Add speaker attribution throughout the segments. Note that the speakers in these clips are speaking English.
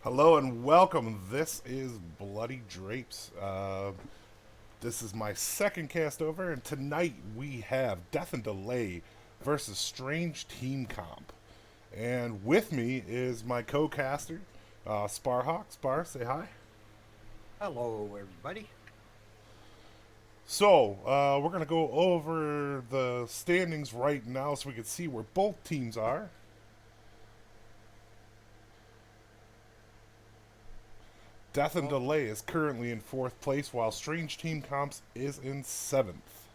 Speaker 1: Hello and welcome. This is Bloody Drapes. This is my second cast over, and tonight we have Death and Delay versus Strange Team Comp. And with me is my co-caster, Sparhawk. Spar, say hi.
Speaker 2: Hello, everybody.
Speaker 1: So, we're going to go over the standings right now so we can see where both teams are. Death and
Speaker 2: Well,
Speaker 1: Delay is currently in fourth place, while Strange Team Comps is in seventh.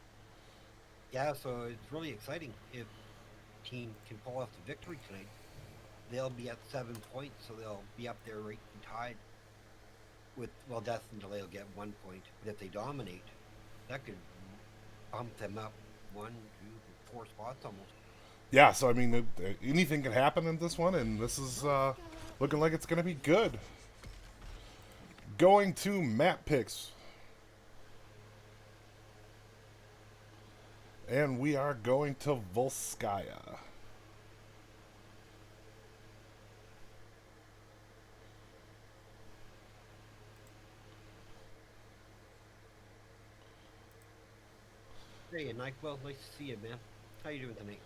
Speaker 2: yeah, so it's really exciting if team can pull off the victory tonight. They'll be at 7 points, so they'll be up there right and tied with, well, Death and Delay will get 1 point. But if they dominate, that could bump them up one, two, 4 spots almost.
Speaker 1: Yeah, so I mean, anything can happen in this one, and this is looking like it's going to be good. Going to map picks, and we are going to Volskaya.
Speaker 2: Hey, and well, nice to see you, man. How you doing tonight?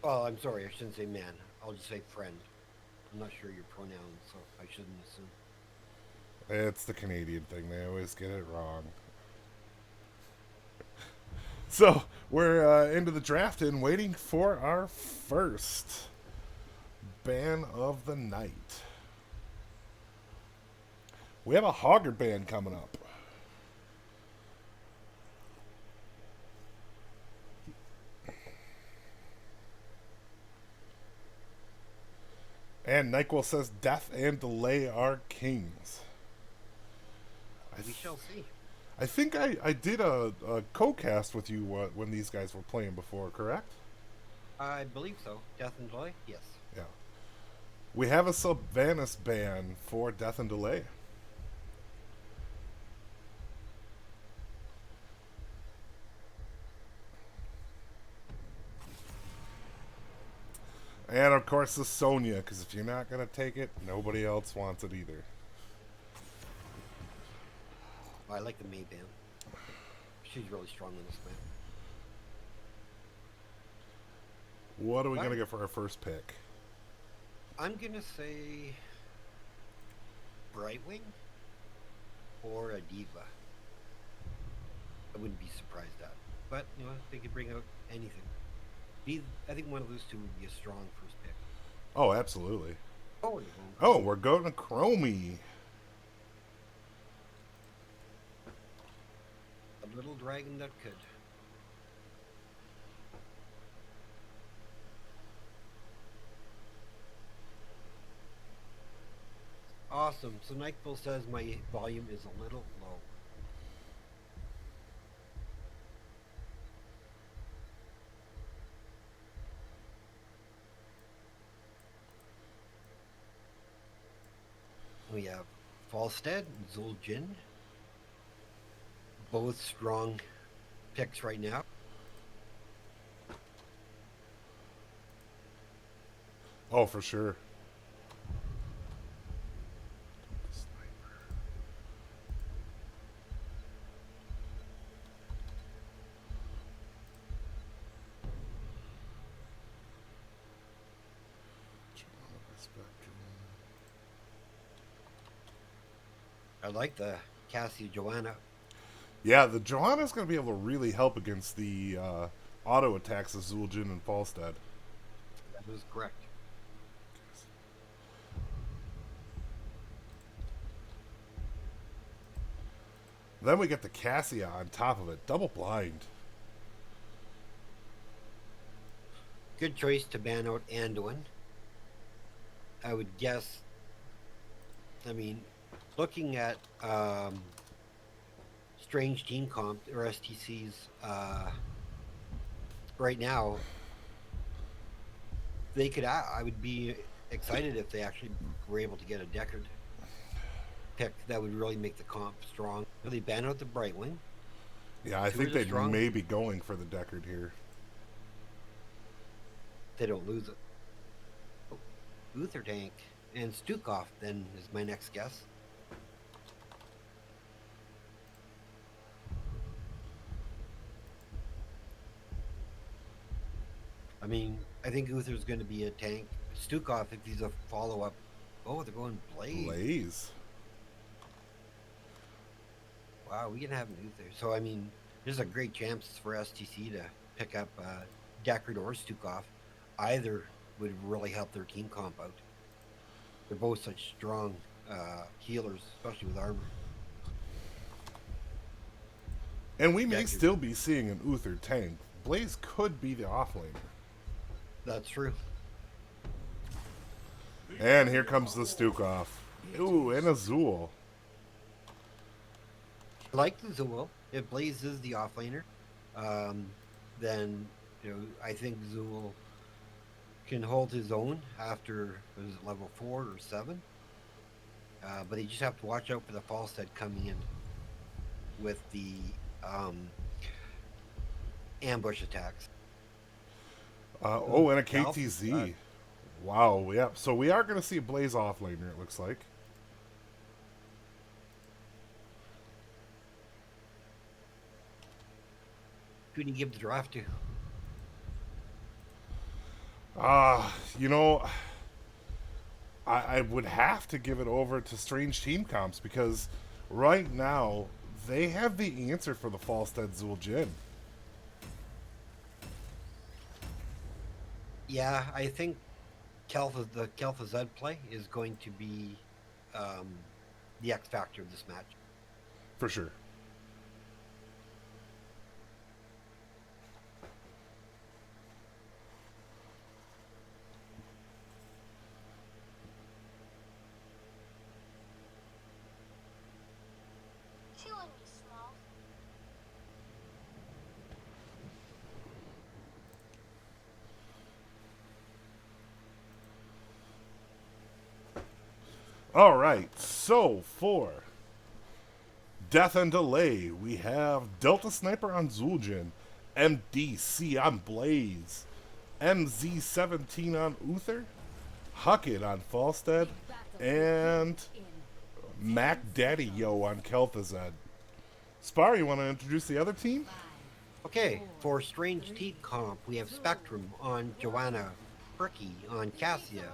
Speaker 2: Oh, I'm sorry, I shouldn't say man. I'll just say friend. I'm not sure your pronouns, so I shouldn't assume.
Speaker 1: It's the Canadian thing; they always get it wrong. So we're into the draft and waiting for our first ban of the night. We have a Hogger ban coming up. And Nyquil says Death and Delay are kings. I, th-
Speaker 2: We shall see.
Speaker 1: I think I did a co-cast with you when these guys were playing before, correct?
Speaker 2: I believe so. Death and Delay? Yes.
Speaker 1: Yeah. We have a Sylvanas ban for Death and Delay. And of course the Sonya, because if you're not going to take it, nobody else wants it either.
Speaker 2: I like the Mayban. She's really strong in this map.
Speaker 1: What are we
Speaker 2: All
Speaker 1: going to
Speaker 2: right.
Speaker 1: get for our first pick?
Speaker 2: I'm gonna say Brightwing or a Diva. I wouldn't be surprised at. But they could bring out anything. I think one of those two would be a strong first pick.
Speaker 1: Oh, absolutely.
Speaker 2: Oh, and you're going
Speaker 1: Oh,
Speaker 2: Chromie.
Speaker 1: we're going to Chromie.
Speaker 2: A little dragon that could. Awesome. So Nightfall says my volume is a little low. We have Falstead and Zul'jin, both strong picks right now.
Speaker 1: Oh, for sure.
Speaker 2: I like the Cassie Joanna.
Speaker 1: Yeah, the Johanna's going to be able to really help against the auto attacks of Zul'jin and Falstad.
Speaker 2: That is correct.
Speaker 1: Then we get the Cassia on top of it, double blind.
Speaker 2: Good choice to ban out Anduin. I would guess. I mean, looking at Strange Team Comp or STCs right now, they could. I would be excited if they actually were able to get a Deckard pick. That would really make the comp strong. They ban out the Brightwing.
Speaker 1: Yeah, I
Speaker 2: Two
Speaker 1: think
Speaker 2: are the
Speaker 1: they
Speaker 2: strong.
Speaker 1: may be going for the Deckard here.
Speaker 2: They don't lose it. Uther tank and Stukov then is my next guess. I mean, I think Uther's going to be a tank. Stukov, if he's a follow-up. Oh, they're going Blaze.
Speaker 1: Blaze.
Speaker 2: Wow, we can have an Uther. So, I mean, there's a great chance for STC to pick up Deckard or Stukov. Either would really help their team comp out. They're both such strong healers, especially with armor.
Speaker 1: And we may still be seeing an Uther tank. Blaze could be the offlaner.
Speaker 2: That's true.
Speaker 1: And here comes the Stukov. Ooh, and a Zool.
Speaker 2: I like the Zool. If Blaze is the offlaner, then I think Zool can hold his own after level 4 or 7. But you just have to watch out for the Falstad coming in with the ambush attacks.
Speaker 1: And a KTZ. Wow, yeah. So we are going to see a Blaze offlaner, it looks like.
Speaker 2: Who do you give the draft to?
Speaker 1: I would have to give it over to Strange Team Comps because right now they have the answer for the Falstad Zool Jin.
Speaker 2: Yeah, I think the Kel'Thuzad Zed play is going to be the X factor of this match.
Speaker 1: For sure. All right, so for Death and Delay, we have Delta Sniper on Zul'jin, MDC on Blaze, MZ17 on Uther, Huckett on Falstad, and Mac Daddy Yo on Kel'Thuzad. Spar, you want to introduce the other team?
Speaker 2: Okay, for Strange Team Comp, we have Spectrum on Joanna, Perky on Cassia,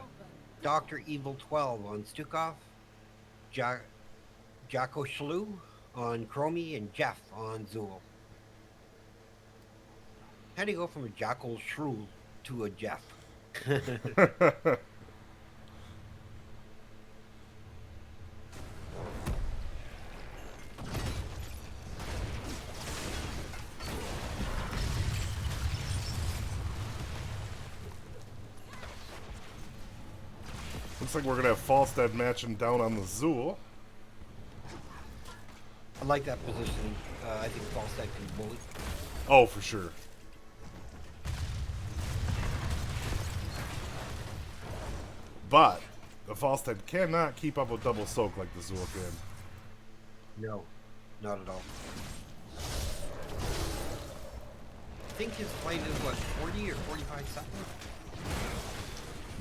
Speaker 2: Dr. Evil 12 on Stukov, Jacko Shlu on Chromie, and Jeff on Zool. How do you go from a Jackal Shrew to a Jeff?
Speaker 1: Looks like we're going to have Falstad matching down on the Zool.
Speaker 2: I like that positioning. I think Falstad can bully.
Speaker 1: Oh, for sure. But the Falstad cannot keep up with double soak like the Zool can.
Speaker 2: No, not at all. I think his flight is, 40 or 45 seconds?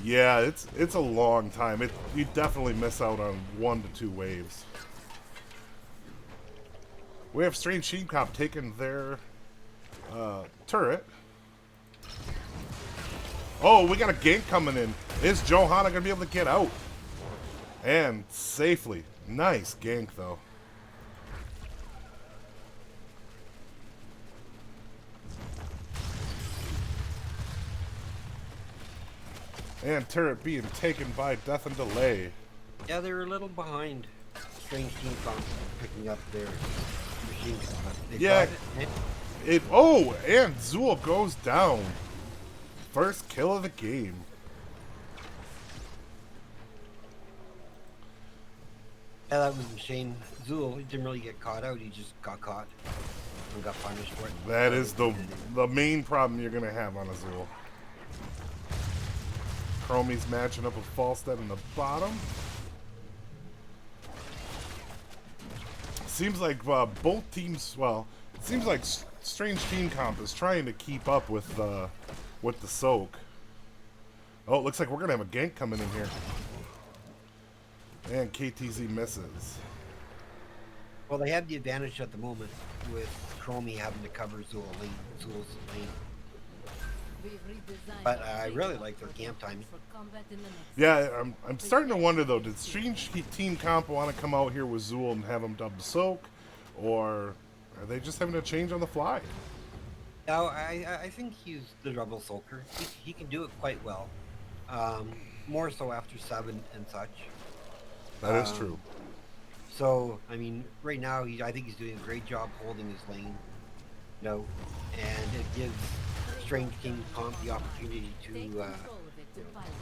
Speaker 1: Yeah, it's a long time. You definitely miss out on 1 to 2 waves. We have Strange Team Comp taking their turret. Oh, we got a gank coming in. Is Johanna going to be able to get out? And safely. Nice gank, though. And turret being taken by Death and Delay.
Speaker 2: Yeah, they're a little behind Strange Team Comp picking up their machine gun.
Speaker 1: Yeah. Oh, and Zool goes down. First kill of the game.
Speaker 2: Yeah, that was a shame. Zool, he didn't really get caught out. He just got caught and got punished for it.
Speaker 1: That is the main problem you're going to have on a Zool. Chromie's matching up with Falstad in the bottom. Seems like both teams, well, it seems like Strange Team Comp is trying to keep up with the soak. Oh, it looks like we're going to have a gank coming in here. And KTZ misses.
Speaker 2: Well, they have the advantage at the moment with Chromie having to cover Zool's lane. But I really like their camp timing.
Speaker 1: Yeah, I'm starting to wonder, though, did Strange Team Comp want to come out here with Zool and have him dubbed Soak? Or are they just having to change on the fly?
Speaker 2: No, I think he's the double soaker. He can do it quite well. More so after 7 and such.
Speaker 1: That is true.
Speaker 2: So, I mean, right now, I think he's doing a great job holding his lane. And it gives Strange Team Comp the opportunity to,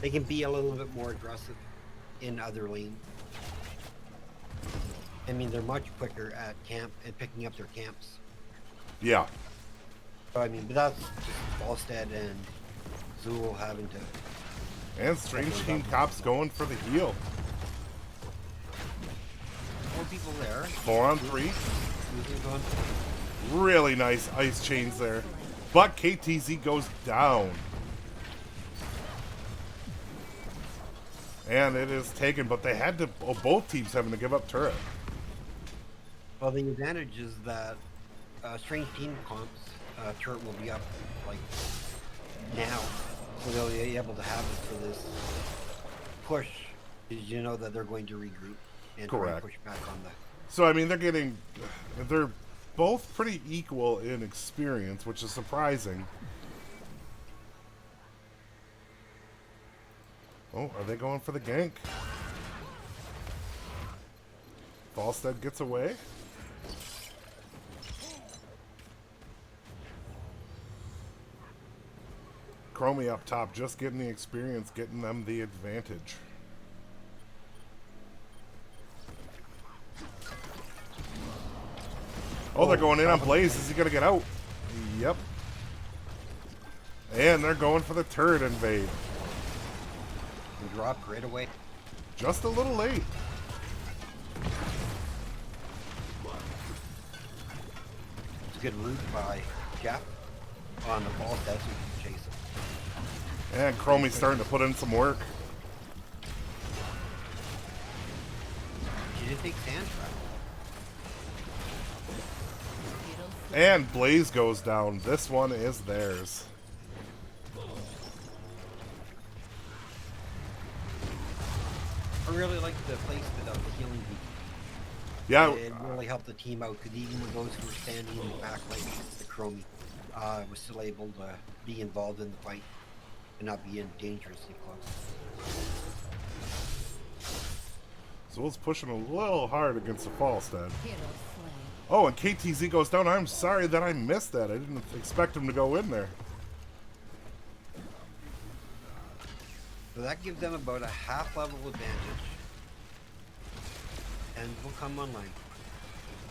Speaker 2: they can be a little bit more aggressive in other lanes. I mean, they're much quicker at camp and picking up their camps.
Speaker 1: Yeah.
Speaker 2: So, I mean, but that's just Falstead and Zool having to...
Speaker 1: And Strange Team Comp's going for the heal.
Speaker 2: 4 people there.
Speaker 1: 4 on 3. Really nice ice chains there. But KTZ goes down. And it is taken, but they had to, both teams having to give up turret.
Speaker 2: Well, the advantage is that Strange Team Comp's turret will be up, like, now. So they'll be able to have it for this push, because you know that they're going to regroup and try and push back on the...
Speaker 1: So, I mean, they're both pretty equal in experience, which is surprising. Oh, are they going for the gank? Falstead gets away. Chromie up top, just getting the experience, getting them the advantage. Oh, they're going in on Blaze. Is he going to get out? Yep. And they're going for the turret invade.
Speaker 2: And drop right away.
Speaker 1: Just a little late.
Speaker 2: It's a good route by Jeff on the ball. That's who can chase him.
Speaker 1: And Chromie's starting to put in some work.
Speaker 2: She didn't take sand trap.
Speaker 1: And Blaze goes down. This one is theirs.
Speaker 2: I really like the placement of the healing beacon.
Speaker 1: Yeah.
Speaker 2: It really helped the team out, because even with those who were standing in the back lane, the Chromie was still able to be involved in the fight and not be in dangerously close.
Speaker 1: Zool's pushing a little hard against the Falstead. Oh, and KTZ goes down. I'm sorry that I missed that. I didn't expect him to go in there.
Speaker 2: So that gives them about a half level advantage. And will come online.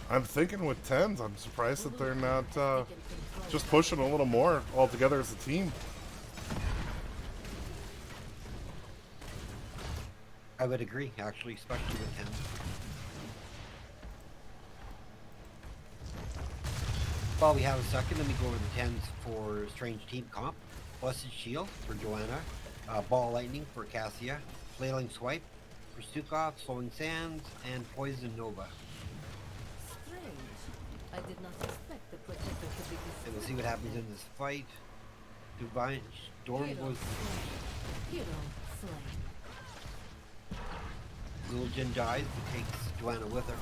Speaker 1: I'm thinking with 10s, I'm surprised that they're not just pushing a little more all together as a team.
Speaker 2: I would agree, actually, especially with 10. While we have a second, let me go over the 10s for Strange Team Comp. Blessed Shield for Joanna. Ball Lightning for Cassia. Flailing Swipe for Stukov. Slowing Sands. And Poison Nova.
Speaker 3: Strange. I did not expect the protector to be this.
Speaker 2: And we'll see what happens in this fight. Divine Storm goes...
Speaker 3: Hero slain.
Speaker 2: Zul'jin dies, but takes Joanna with her.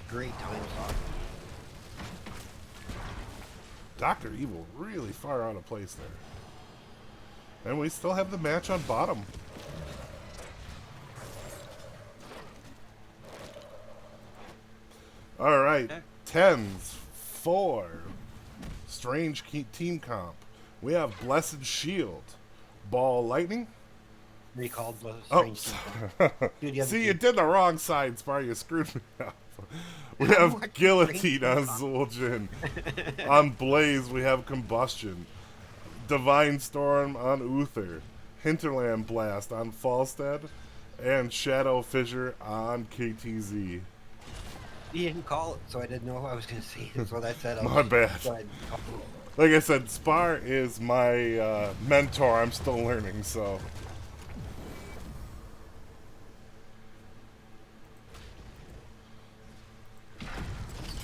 Speaker 2: Great time slot.
Speaker 1: Dr. Evil really far out of place there. And we still have the match on bottom. Alright, 10s, 4. Strange Team Comp. We have Blessed Shield. Ball Lightning.
Speaker 2: Recalled the
Speaker 1: Oh,
Speaker 2: Strange
Speaker 1: see, you did the wrong side, Spar. You screwed me up. We have Guillotine on Zul'jin. On Blaze, we have Combustion. Divine Storm on Uther. Hinterland Blast on Falstead. And Shadow Fissure on KTZ.
Speaker 2: He didn't call it, so I didn't know what I was going to say. That's what I said.
Speaker 1: My bad. Like I said, Spar is my mentor. I'm still learning, so.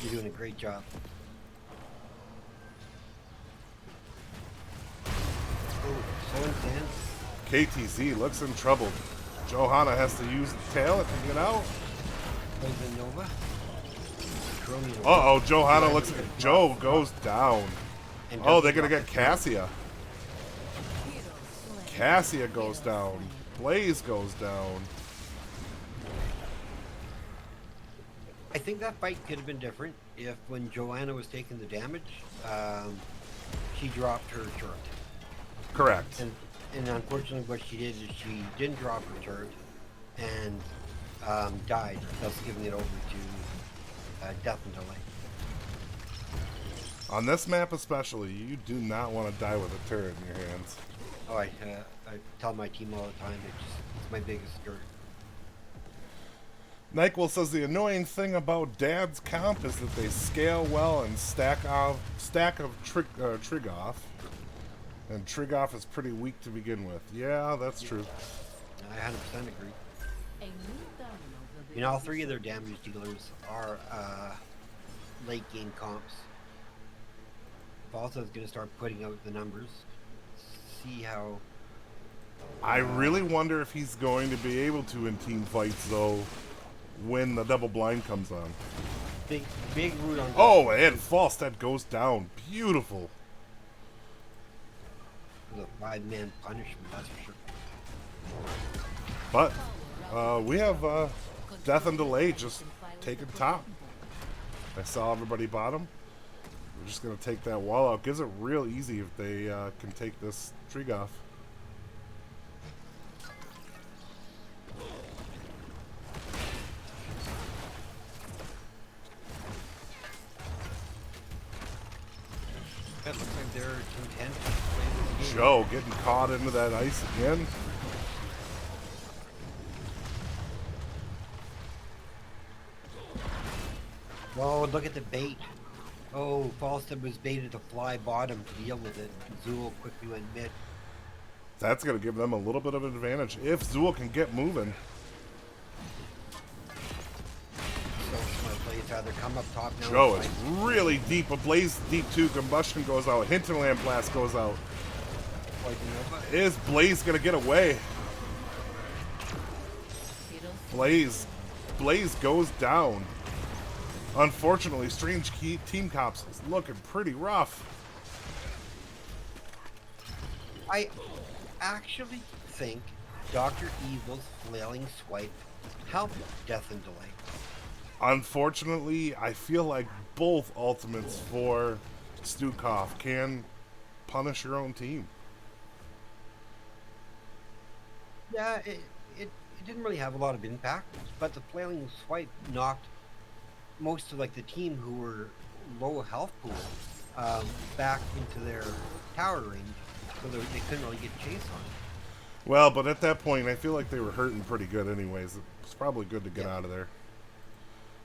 Speaker 2: You're doing a great job. Oh, so intense.
Speaker 1: KTZ looks in trouble. Johanna has to use the talent to get out.
Speaker 2: Poison Nova. Chromie.
Speaker 1: Uh-oh, Johanna looks... Joe goes down.
Speaker 2: And
Speaker 1: Oh,
Speaker 2: doesn't
Speaker 1: they're gonna
Speaker 2: drop
Speaker 1: get
Speaker 2: the turret.
Speaker 1: Cassia. Cassia goes down. Blaze goes down.
Speaker 2: I think that fight could have been different if when Joanna was taking the damage, she dropped her turret.
Speaker 1: Correct.
Speaker 2: And unfortunately what she did is she didn't drop her turret and died, thus giving it over to Death and Delay.
Speaker 1: On this map especially, you do not want to die with a turret in your hands.
Speaker 2: Oh, I tell my team all the time, it's my biggest skirt.
Speaker 1: NyQuil says the annoying thing about Dad's comp is that they scale well and stack of Trigoff. And Trigoff is pretty weak to begin with. Yeah, that's true.
Speaker 2: I 100% agree.
Speaker 3: A new domino will be
Speaker 2: You know, all three of their damage dealers are late game comps. Balsa's going to start putting out the numbers. See how...
Speaker 1: I really wonder if he's going to be able to in team fights, though, when the double blind comes on.
Speaker 2: Big root on...
Speaker 1: Oh, and Falstad goes down. Beautiful.
Speaker 2: The 5-man punishment, that's for sure.
Speaker 1: But we have Death and Delay just taking top. I saw everybody bottom. We're just going to take that wall out. Gives it real easy if they can take this Trigoff.
Speaker 2: It looks like they're content to play this game.
Speaker 1: Joe getting caught into that ice again.
Speaker 2: Oh, look at the bait. Oh, Falstad was baited to fly bottom to deal with it. Zool quickly went mid.
Speaker 1: That's going to give them a little bit of an advantage if Zool can get moving.
Speaker 2: So smart plays either come up top now.
Speaker 1: Joe
Speaker 2: and
Speaker 1: is
Speaker 2: fight.
Speaker 1: really deep. A Blaze deep too. Combustion goes out. Hinterland Blast goes out.
Speaker 2: Poison Nova.
Speaker 1: Is Blaze going to get away?
Speaker 3: heroes
Speaker 1: Blaze goes down. Unfortunately, Strange Team Cops is looking pretty rough.
Speaker 2: I actually think Dr. Evil's flailing swipe helped Death and Delay.
Speaker 1: Unfortunately, I feel like both ultimates for Stukov can punish your own team.
Speaker 2: Yeah, it didn't really have a lot of impact, but the flailing swipe knocked most of like the team who were low health pool back into their tower range, so they couldn't really get chase on it.
Speaker 1: Well, but at that point, I feel like they were hurting pretty good anyways. It's probably good to get
Speaker 2: Yeah.
Speaker 1: out of there.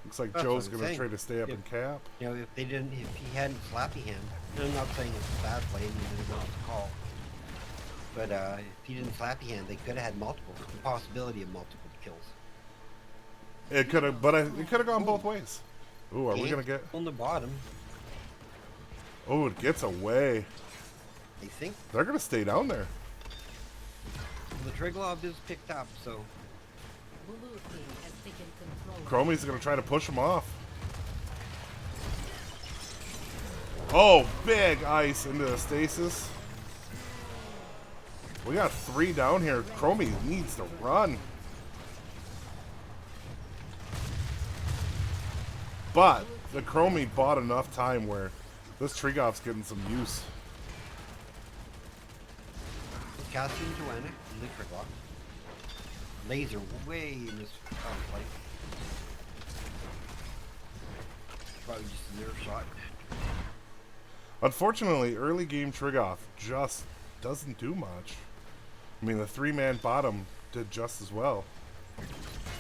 Speaker 1: Looks like
Speaker 2: That's
Speaker 1: Joe's
Speaker 2: what I'm
Speaker 1: going to
Speaker 2: saying.
Speaker 1: try to stay up
Speaker 2: If-
Speaker 1: and cap.
Speaker 2: You know, if he hadn't slappy hand, and I'm not saying it's a bad play, and he didn't know what to call, but if he didn't slappy hand, they could have had the possibility of multiple kills.
Speaker 1: It could have, but it could have gone both ways. Ooh, are we
Speaker 2: Gank
Speaker 1: going to get...
Speaker 2: on the bottom?
Speaker 1: Oh, it gets away.
Speaker 2: I think
Speaker 1: They're going to stay down there.
Speaker 2: the Triglav is picked up, so
Speaker 3: blue team has taken control.
Speaker 1: Chromie's going to try to push him off. Oh, big ice into the stasis. We got 3 down here. Chromie needs to run. But the Chromie bought enough time where this Trigoff's getting some use.
Speaker 2: Cassie and Joanna in the Triglav. Laser way in this fight. Probably just a nerve shot.
Speaker 1: Unfortunately, early game Trigoff just doesn't do much. I mean, the 3-man bottom did just as well.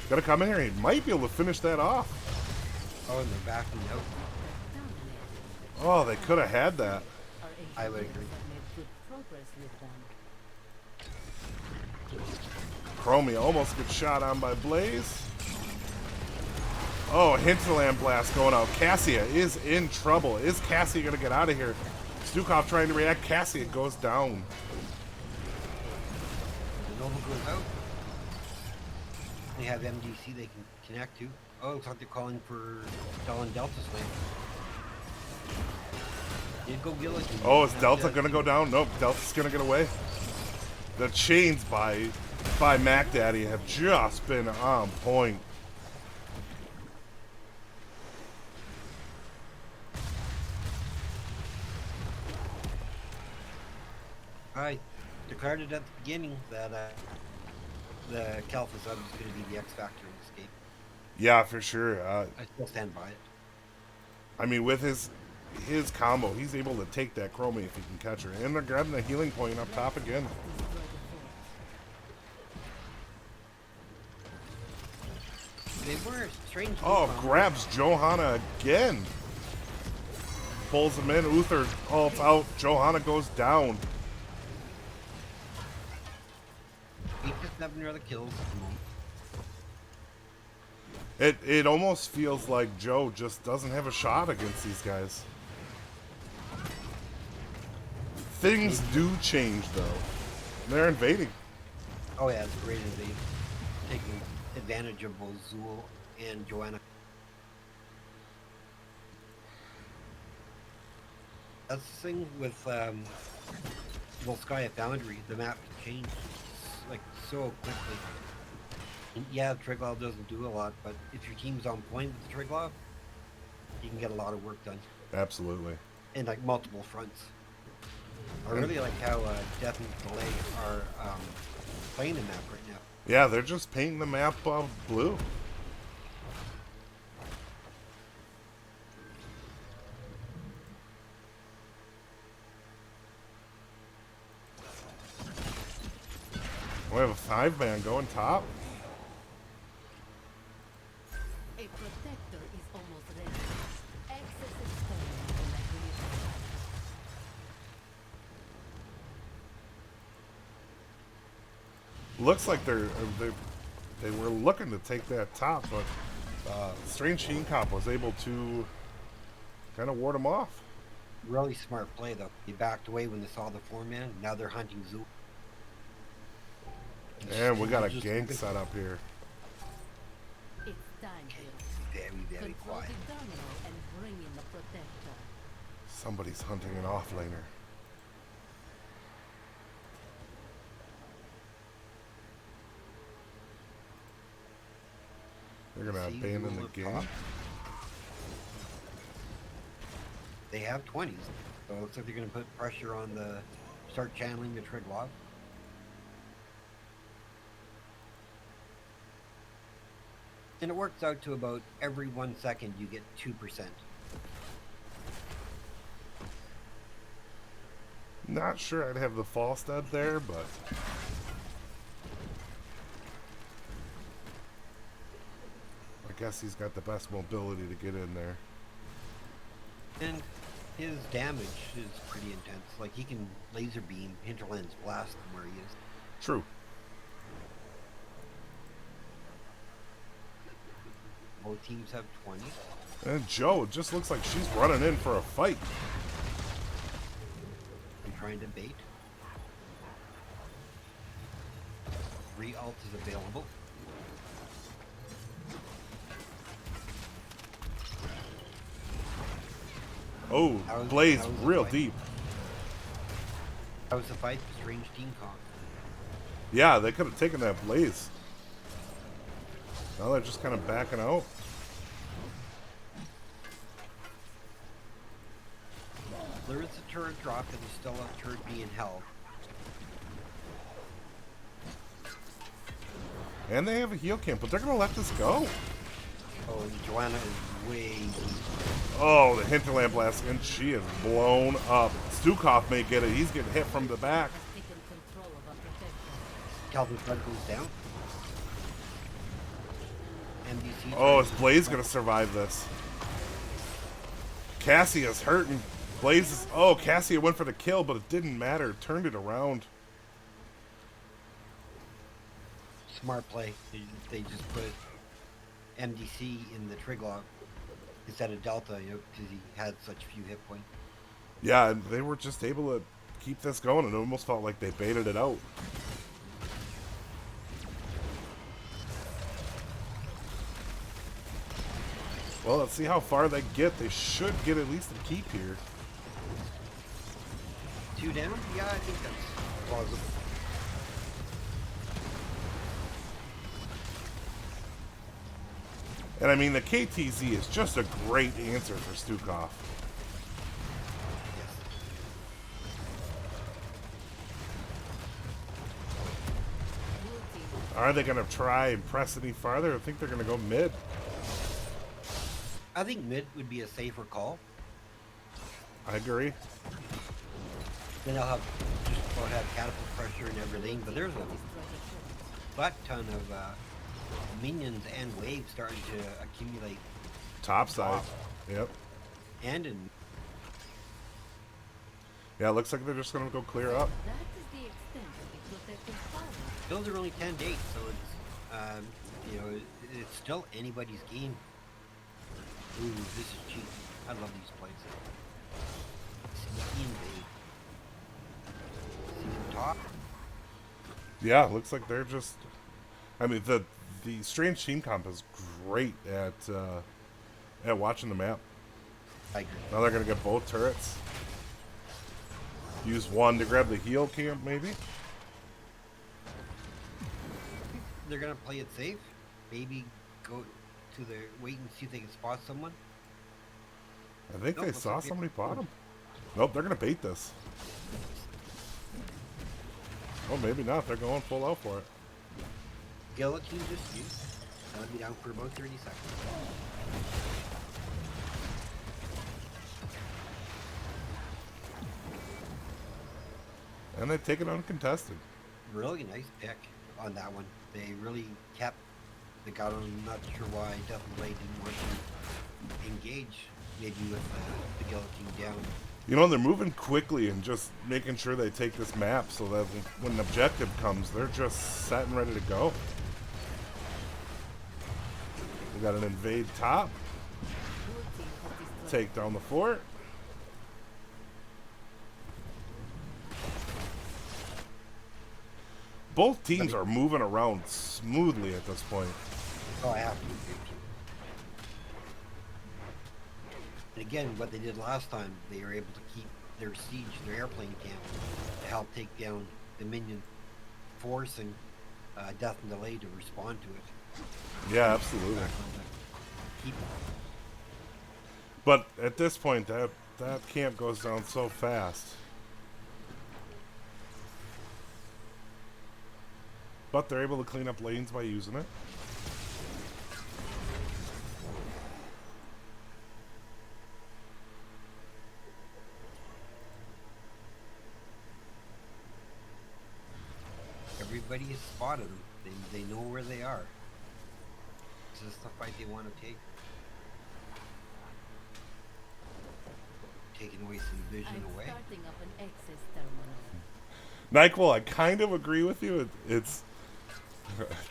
Speaker 1: Gotta come in here. He might be able to finish that off.
Speaker 2: Oh, and they're backing out.
Speaker 1: Oh, they could have had that.
Speaker 3: Our
Speaker 2: I would agree.
Speaker 3: I've made good progress with them.
Speaker 1: Chromie almost gets shot on by Blaze. Oh, Hinterland Blast going out. Cassia is in trouble. Is Cassia going to get out of here? Stukov trying to react. Cassia goes down.
Speaker 2: The Nova goes out. They have MDC they can connect to. Oh, looks like they're calling for Stalin Delta Slam. Did go Gilligan.
Speaker 1: Oh, is Delta going to go down? Nope, Delta's going to get away. The chains by Mac Daddy have just been on point.
Speaker 2: I declared it at the beginning that the Calphus is going to be the X factor in this game.
Speaker 1: Yeah, for sure.
Speaker 2: I still stand by it.
Speaker 1: I mean, with his combo, he's able to take that Chromie if he can catch her. And they're grabbing the healing point up top again.
Speaker 2: They were strange.
Speaker 1: Oh, grabs Johanna again. Pulls him in. Uther ults out. Johanna goes down.
Speaker 2: 8 to 7 other kills at the moment.
Speaker 1: It almost feels like Joe just doesn't have a shot against these guys. Things do change though. They're invading.
Speaker 2: Oh yeah, it's great indeed. Taking advantage of both Zool and Joanna. That's the thing with Volskaya Foundry. The map changed like so quickly. And yeah, Triglav doesn't do a lot, but if your team's on point with the Triglav, you can get a lot of work done.
Speaker 1: Absolutely.
Speaker 2: In like multiple fronts. I really like how Death and Delay are playing the map right now.
Speaker 1: Yeah, they're just painting the map blue. We have a 5-man going top.
Speaker 3: A protector is almost ready. Access external when I bring it back.
Speaker 1: Looks like they were looking to take that top, but Strange Sheen Cop was able to kind of ward them off.
Speaker 2: Really smart play though. They backed away when they saw the 4-man. Now they're hunting Zool.
Speaker 1: And we got a
Speaker 2: Just
Speaker 1: gank
Speaker 2: looking-
Speaker 1: set up here.
Speaker 3: It's time, Bill.
Speaker 2: Very, very
Speaker 3: Control
Speaker 2: quiet.
Speaker 3: the domino and bring in the protector.
Speaker 1: Somebody's hunting an offlaner. They're gonna
Speaker 2: See
Speaker 1: abandon
Speaker 2: Zool
Speaker 1: the
Speaker 2: up
Speaker 1: game.
Speaker 2: top. They have 20s, so it looks like they're going to put pressure on the start channeling the Triglav. And it works out to about every 1 second you get 2%.
Speaker 1: Not sure I'd have the false dead there, but I guess he's got the best mobility to get in there.
Speaker 2: And his damage is pretty intense. Like he can laser beam Hinterland's blast from where he is.
Speaker 1: True.
Speaker 2: Both teams have 20.
Speaker 1: And Joe, it just looks like she's running in for a fight.
Speaker 2: I'm trying to bait. Re-ult is available.
Speaker 1: Oh,
Speaker 2: How's-
Speaker 1: Blaze
Speaker 2: how's the
Speaker 1: real
Speaker 2: fight?
Speaker 1: deep.
Speaker 2: That was the fight for Strange Team Con.
Speaker 1: Yeah, they could have taken that Blaze. Now they're just kind of backing out.
Speaker 2: There is a turret drop and there's still a turret being held.
Speaker 1: And they have a heal camp, but they're going to let this go.
Speaker 2: Oh, and Joanna is way deep.
Speaker 1: Oh, the Hinterland Blast, and she is blown up. Stukov may get it. He's getting hit from the back.
Speaker 3: Taken control of a protector.
Speaker 2: Calvin Flood goes down. NBC.
Speaker 1: Oh, is Blaze going to survive this? Cassia's hurting. Blaze, oh, Cassia went for the kill, but it didn't matter. Turned it around.
Speaker 2: Smart play. They just put MDC in the Triglav instead of Delta, because he had such few hit points.
Speaker 1: Yeah, and they were just able to keep this going. It almost felt like they baited it out. Well, let's see how far they get. They should get at least a keep here.
Speaker 2: 2 down? Yeah, I think that's plausible.
Speaker 1: And I mean, the KTZ is just a great answer for Stukov.
Speaker 2: Yes.
Speaker 3: Blue team
Speaker 1: Are they going to try and press any farther? I think they're going to go mid.
Speaker 2: I think mid would be a safer call.
Speaker 1: I agree.
Speaker 2: Then I'll have just about have catapult pressure and everything, but there's a
Speaker 3: destroy the turret.
Speaker 2: butt ton of minions and waves starting to accumulate,
Speaker 1: Top side. Yep.
Speaker 2: and in
Speaker 1: Yeah, it looks like they're just going to go clear up.
Speaker 3: That is the extent of the protective power.
Speaker 2: those are only 10 days, so it's it's still anybody's game. Ooh, this is cheap. I love these plays. Sneaky invade. See the top?
Speaker 1: Yeah, looks like they're just. I mean, the strange team comp is great at watching the map.
Speaker 2: I agree.
Speaker 1: Now they're gonna get both turrets. Use one to grab the heal camp, maybe.
Speaker 2: They're gonna play it safe. Maybe go to the wait and see if they can spot someone.
Speaker 1: I think
Speaker 2: Nope,
Speaker 1: they
Speaker 2: looks
Speaker 1: saw
Speaker 2: like they-
Speaker 1: somebody bottom. Nope, they're gonna bait this. Oh, maybe not. They're going full out for it.
Speaker 2: Guillotine just used. That'll be down for about 30 seconds.
Speaker 1: And they take it uncontested.
Speaker 2: Really nice pick on that one. They really kept the god. I'm not sure why Death and Blade didn't want to engage, maybe with the guillotine down.
Speaker 1: You know, they're moving quickly and just making sure they take this map so that when an objective comes, they're just set and ready to go. We got an invade top.
Speaker 3: Blue team has destroyed.
Speaker 1: Take down the fort. Both teams are moving around smoothly at this point.
Speaker 2: Oh, I have to agree with you. And again, what they did last time, they were able to keep their siege, their airplane camp, to help take down the minion, forcing Death and Delay to respond to it.
Speaker 1: Yeah, absolutely.
Speaker 2: Keep
Speaker 1: But at this point, that camp goes down so fast. But they're able to clean up lanes by using it.
Speaker 2: Everybody has spotted them. They know where they are. This is the fight they want to take. Taking away some vision
Speaker 3: I'm
Speaker 2: away.
Speaker 3: starting up an access terminal.
Speaker 1: NyQuil, I kind of agree with you. It's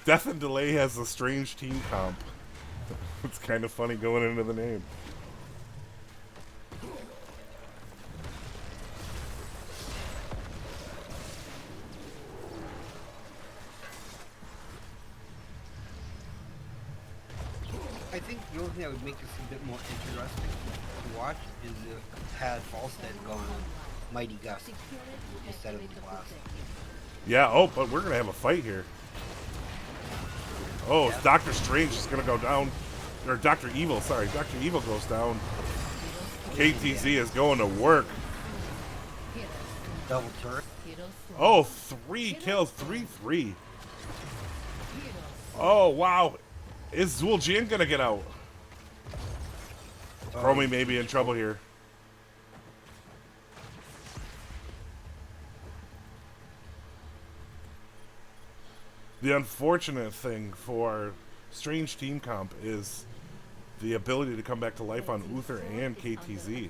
Speaker 1: Death and Delay has a strange team comp. It's kind of funny going into the name.
Speaker 2: I think the only thing that would make this a bit more interesting to watch is if had Falstead going Mighty Gust
Speaker 3: Secure it,
Speaker 2: instead of
Speaker 3: activate
Speaker 2: the
Speaker 3: the
Speaker 2: blast.
Speaker 3: protective.
Speaker 1: Yeah, oh, but we're going to have a fight here. Oh,
Speaker 2: Yeah.
Speaker 1: Doctor Strange is going to go down. Or Dr. Evil, sorry. Dr. Evil goes down. KTZ is going to work.
Speaker 3: Heroes,
Speaker 2: Double turret.
Speaker 3: heroes,
Speaker 1: Oh, 3 kills, 3-3.
Speaker 3: heroes.
Speaker 1: Oh, wow. Is Zul'Jin going to get out? Chromie may be in trouble here. The unfortunate thing for Strange Team Comp is the ability to come back to life on Uther and KTZ.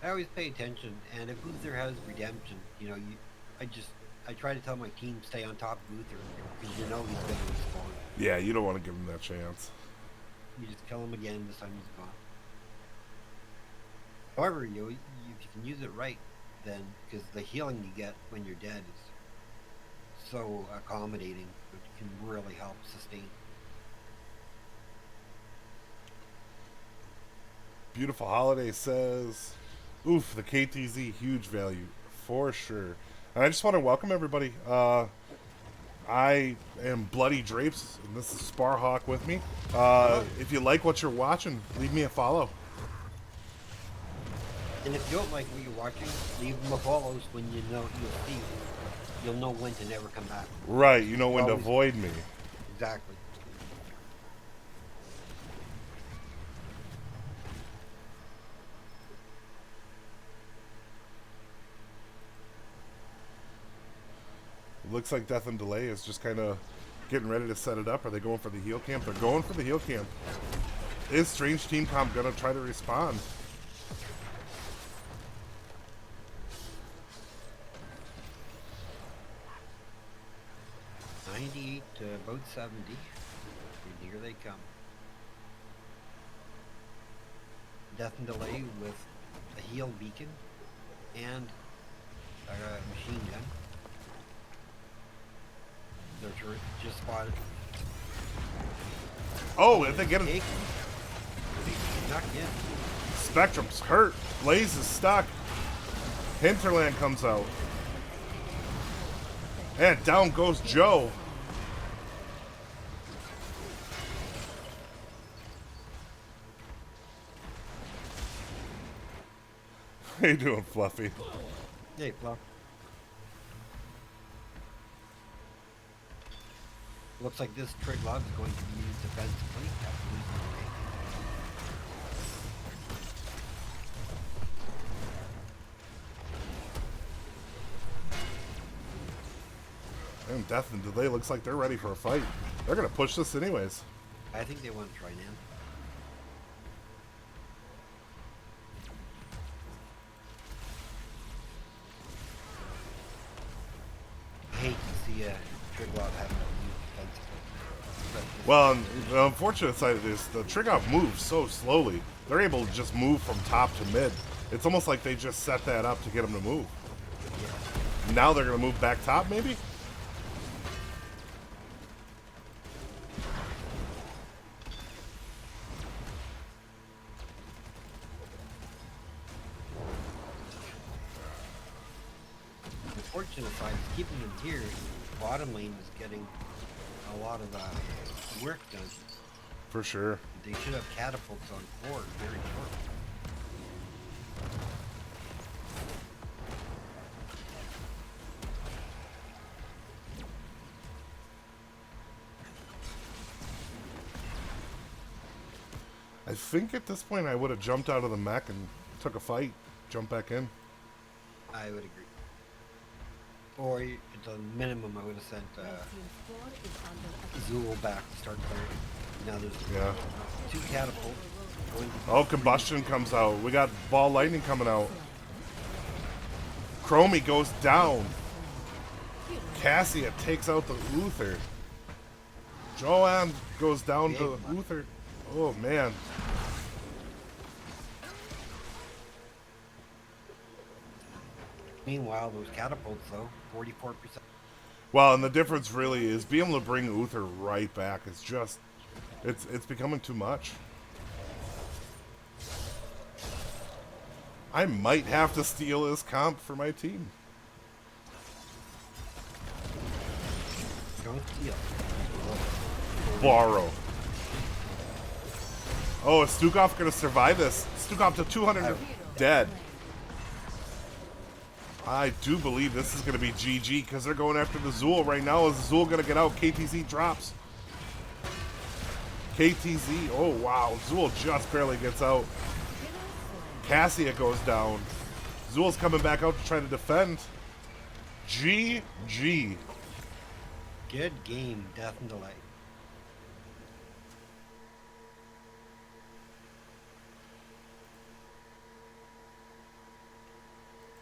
Speaker 2: I always pay attention, and if Uther has redemption, I try to tell my team stay on top of Uther because he's going to respawn.
Speaker 1: Yeah, you don't want to give him that chance.
Speaker 2: You just kill him again. This time he's gone. However, if you can use it right, then because the healing you get when you're dead is so accommodating, it can really help sustain.
Speaker 1: Beautiful Holiday says, oof, the KTZ, huge value, for sure. And I just want to welcome everybody. I am Bloody Drapes, and this is Sparhawk with me. If you like what you're watching, leave me a follow.
Speaker 2: And if you don't like what you're watching, leave them a follows when you'll know when to never come back.
Speaker 1: Right, you know when to
Speaker 2: Always.
Speaker 1: avoid me.
Speaker 2: Exactly.
Speaker 1: It looks like Death and Delay is just kind of getting ready to set it up. Are they going for the heel camp? They're going for the heel camp. Is Strange Team Comp going to try to respond?
Speaker 2: $98 to about 70. And here they come. Death and Delay with a heal beacon and a machine gun. Their turret just spotted.
Speaker 1: Oh, if they get him.
Speaker 2: Take. Knocked in.
Speaker 1: Spectrum's hurt. Blaze is stuck. Hinterland comes out. And down goes Joe. How you doing, Fluffy?
Speaker 2: Hey, Fluff. Looks like this Trig Love is going to be used defensively after losing the rank.
Speaker 1: And Death and Delay looks like they're ready for a fight. They're going to push this anyways.
Speaker 2: I think they want to try Nan. I hate to see a Trig Love having to use defensively. But
Speaker 1: Well, the unfortunate side of this, the Trigger moves so slowly. They're able to just move from top to mid. It's almost like they just set that up to get them to move. Now they're going to move back top, maybe?
Speaker 2: the fortunate side is keeping them here. Bottom lane is getting a lot of work done.
Speaker 1: For sure.
Speaker 2: They should have catapults on core very short.
Speaker 1: I think at this point I would have jumped out of the mech and took a fight, jumped back in.
Speaker 2: I would agree. Or at the minimum, I would have sent
Speaker 3: Red team's squad is under attack.
Speaker 2: Zool back to start playing. Now there's
Speaker 1: Yeah.
Speaker 2: 2 catapults going to
Speaker 1: Oh, Combustion comes out. We got Ball Lightning coming out. Chromie goes down. Cassia takes out the Uther. Joanne goes down to Uther. Oh, man.
Speaker 2: Meanwhile, those catapults, though, 44%.
Speaker 1: Well, and the difference really is being able to bring Uther right back is just, it's becoming too much. I might have to steal his comp for my team.
Speaker 2: Don't steal.
Speaker 1: Borrow. Oh, is Stukov going to survive this? Stukov to 200 dead. I do believe this is going to be GG because they're going after the Zool right now. Is Zool going to get out? KTZ drops. KTZ, oh wow. Zool just barely gets out. Cassia goes down. Zool's coming back out to try to defend. GG.
Speaker 2: Good game, Death and Delay.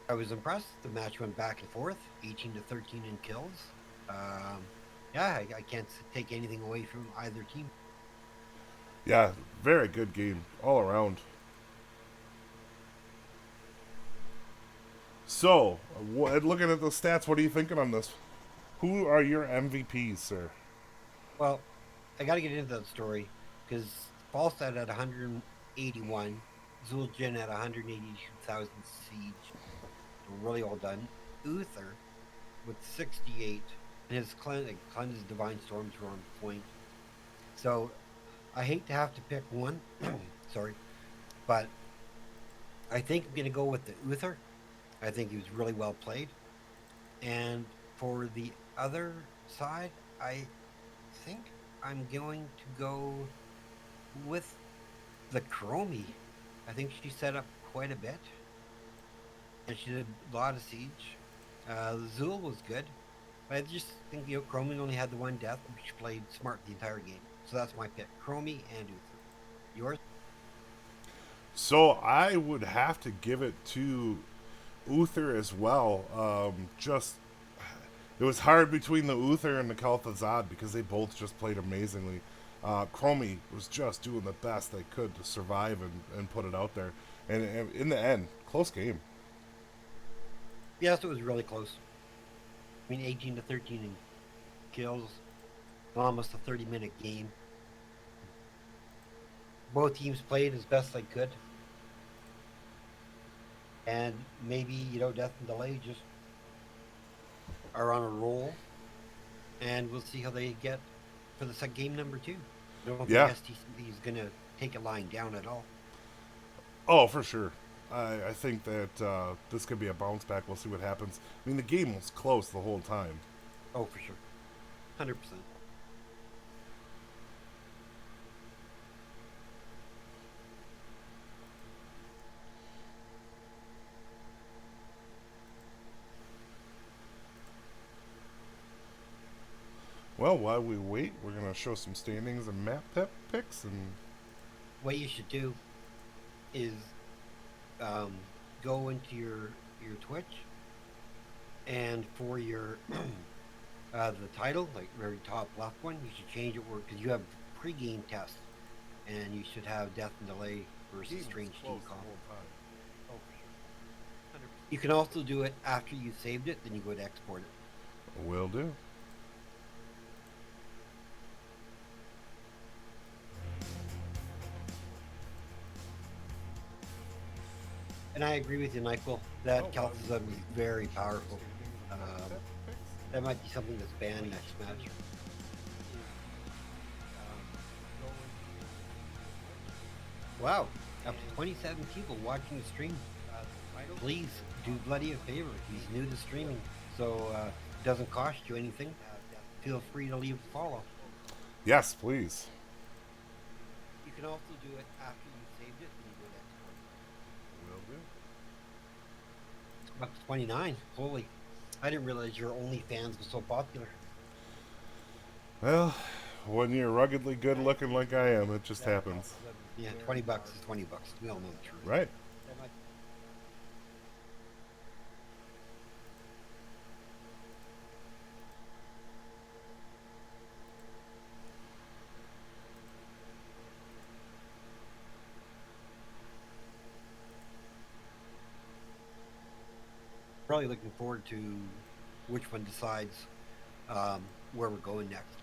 Speaker 2: I was impressed. The match went back and forth, 18 to 13 in kills. Um, yeah, I can't take anything away from either team.
Speaker 1: Yeah, very good game all around. So, looking at the stats, what are you thinking on this? Who are your MVPs, sir?
Speaker 2: Well, I got to get into that story because Falstad at 181, Zul'jin at 182,000 siege. So really all done. Uther with 68, and his cleanse divine storms were on point. So I hate to have to pick one, sorry, but I think I'm going to go with the Uther. I think he was really well played. And for the other side, I think I'm going to go with the Chromie. I think she set up quite a bit, and she did a lot of siege. Zul was good, but I just think Chromie only had the one death, but she played smart the entire game. So that's my pick: Chromie and Uther. Yours?
Speaker 1: So I would have to give it to Uther as well. Just it was hard between the Uther and the Kalthazad because they both just played amazingly. Chromie was just doing the best they could to survive and put it out there. And in the end, close game.
Speaker 2: Yes, it was really close. I mean, 18 to 13 in kills, almost a 30-minute game. Both teams played as best they could. And maybe, Death and Delay just are on a roll. And we'll see how they get for the game number 2. I don't think
Speaker 1: Yeah.
Speaker 2: STC is going to take it lying down at all.
Speaker 1: Oh, for sure. I think that this could be a bounce back. We'll see what happens. I mean, the game was close the whole time.
Speaker 2: Oh, for sure. 100%.
Speaker 1: Well, while we wait, we're going to show some standings and map picks. And
Speaker 2: What you should do is go into your Twitch, and for your the title, like very top left one, you should change it because you have pre-game test, and you should have Death and Delay versus Strange Team Comp. Oh, for sure. You can also do it after you saved it, then you go to export it.
Speaker 1: Will do.
Speaker 2: And I agree with you, Michael. That Calthazad was very powerful. That might be something that's banned next match. Wow, up to 27 people watching the stream. Please do Bloody a favor. He's new to streaming, so it doesn't cost you anything. Feel free to leave a follow.
Speaker 1: Yes, please.
Speaker 2: You can also do it after you saved it, and you go to export.
Speaker 1: Will do.
Speaker 2: Up to 29. Holy. I didn't realize your OnlyFans was so popular.
Speaker 1: Well, when you're ruggedly good looking like I am, it just happens.
Speaker 2: Yeah, $20 is $20. We all know the truth.
Speaker 1: Right.
Speaker 2: Probably looking forward to which one decides where we're going next.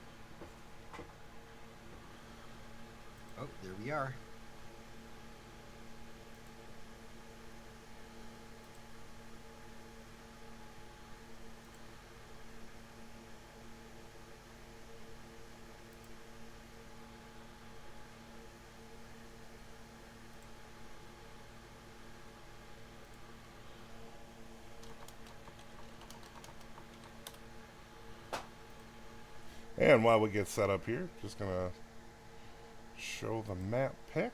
Speaker 2: Oh, there we are.
Speaker 1: And while we get set up here, just gonna show the map pick.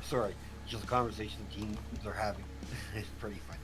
Speaker 2: Sorry, just a conversation teams are having. It's pretty funny.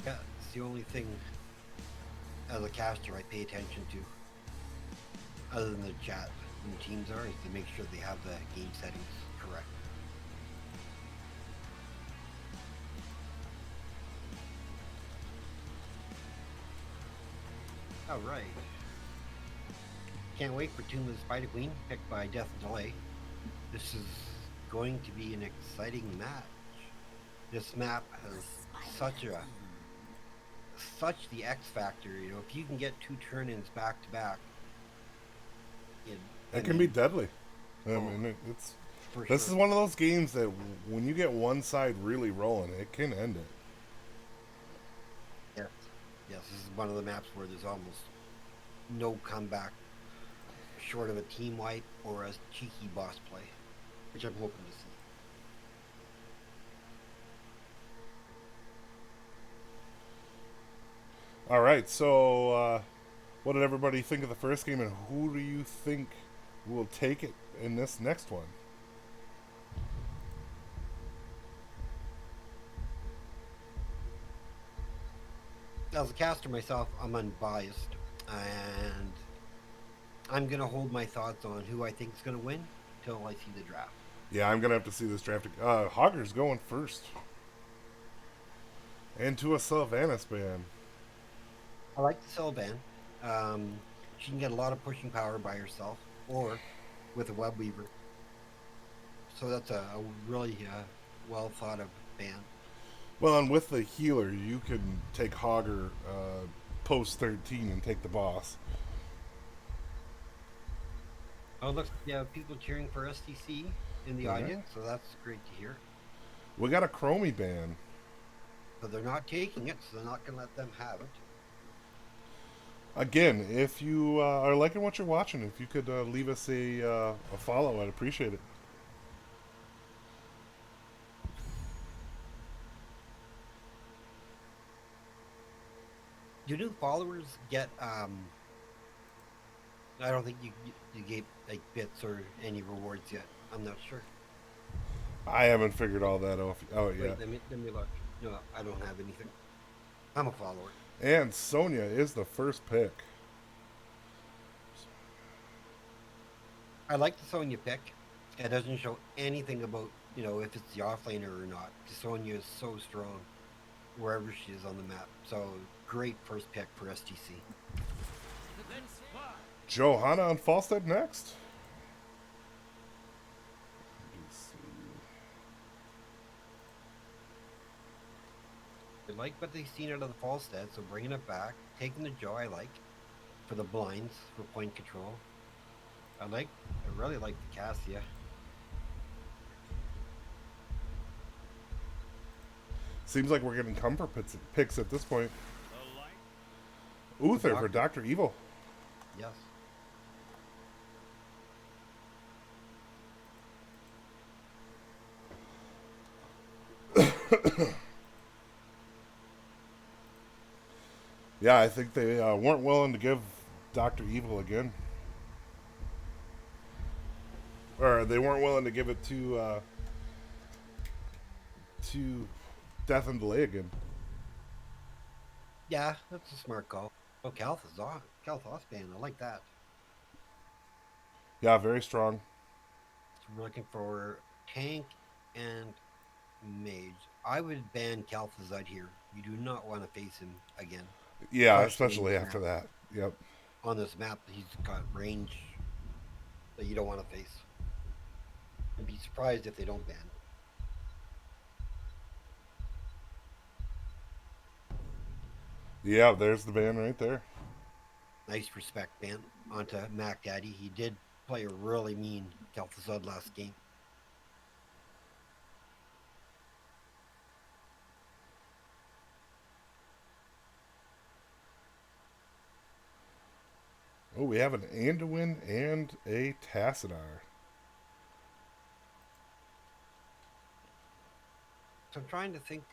Speaker 2: Yeah, it's the only thing as a caster I pay attention to, other than the chat and teams are, is to make sure they have the game settings correct. All right. Can't wait for Tomb of the Spider Queen, picked by Death and Delay. This is going to be an exciting match. This map has such the X factor. You know, if you can get two turn-ins back to back,
Speaker 1: It can be deadly. I mean, it's
Speaker 2: for
Speaker 1: this
Speaker 2: sure.
Speaker 1: is one of those games that when you get one side really rolling, it can end it.
Speaker 2: Yes, yes, this is one of the maps where there's almost no comeback, short of a team wipe or a cheeky boss play, which I'm hoping to see.
Speaker 1: All right, so what did everybody think of the first game, and who do you think will take it in this next one?
Speaker 2: As a caster myself, I'm unbiased, and I'm gonna hold my thoughts on who I think is gonna win till I see the draft.
Speaker 1: Yeah, I'm gonna have to see this draft. Hogger's going first, and to a Sylvanas ban.
Speaker 2: I like the Sylvan. She can get a lot of pushing power by herself or with a web weaver. So that's a really well thought of ban.
Speaker 1: Well, and with the healer, you can take Hogger post 13 and take the boss.
Speaker 2: Oh, look, yeah, people cheering for STC in the
Speaker 1: Okay.
Speaker 2: audience, so that's great to hear.
Speaker 1: We got a Chromie ban.
Speaker 2: But they're not taking it, so they're not going to let them have it.
Speaker 1: Again, if you are liking what you're watching, if you could leave us a follow, I'd appreciate it.
Speaker 2: Do new followers get? I don't think you get like bits or any rewards yet. I'm not sure.
Speaker 1: I haven't figured all that out
Speaker 2: Wait,
Speaker 1: yet.
Speaker 2: let me look. No, I don't have anything. I'm a follower.
Speaker 1: And Sonya is the first pick.
Speaker 2: I like the Sonya pick. It doesn't show anything about if it's the offlaner or not. Sonya is so strong wherever she is on the map. So great first pick for STC.
Speaker 1: Johanna on Falstead next.
Speaker 2: I like what they've seen out of the Falstead, so bringing it back, taking the Joe I like for the blinds for point control. I really like the Cassia.
Speaker 1: Seems like we're getting comfort picks at this point. Uther for Dr. Evil.
Speaker 2: Yes.
Speaker 1: Yeah, I think they weren't willing to give Doctor Evil again, or they weren't willing to give it to Death and Delay again.
Speaker 2: Yeah, that's a smart call. Oh, Kalthos band. I like that.
Speaker 1: Yeah, very strong.
Speaker 2: So we're looking for tank and mage. I would ban Kalthos out here. You do not want to face him again,
Speaker 1: Yeah,
Speaker 2: especially
Speaker 1: especially after that. Yep.
Speaker 2: on this map. He's got range that you don't want to face. I'd be surprised if they don't ban.
Speaker 1: Yeah, there's the ban right there.
Speaker 2: Nice respect ban onto Mac Daddy. He did play a really mean Kalthazad last game.
Speaker 1: Oh, we have an Anduin and a Tassadar.
Speaker 2: So I'm trying to think.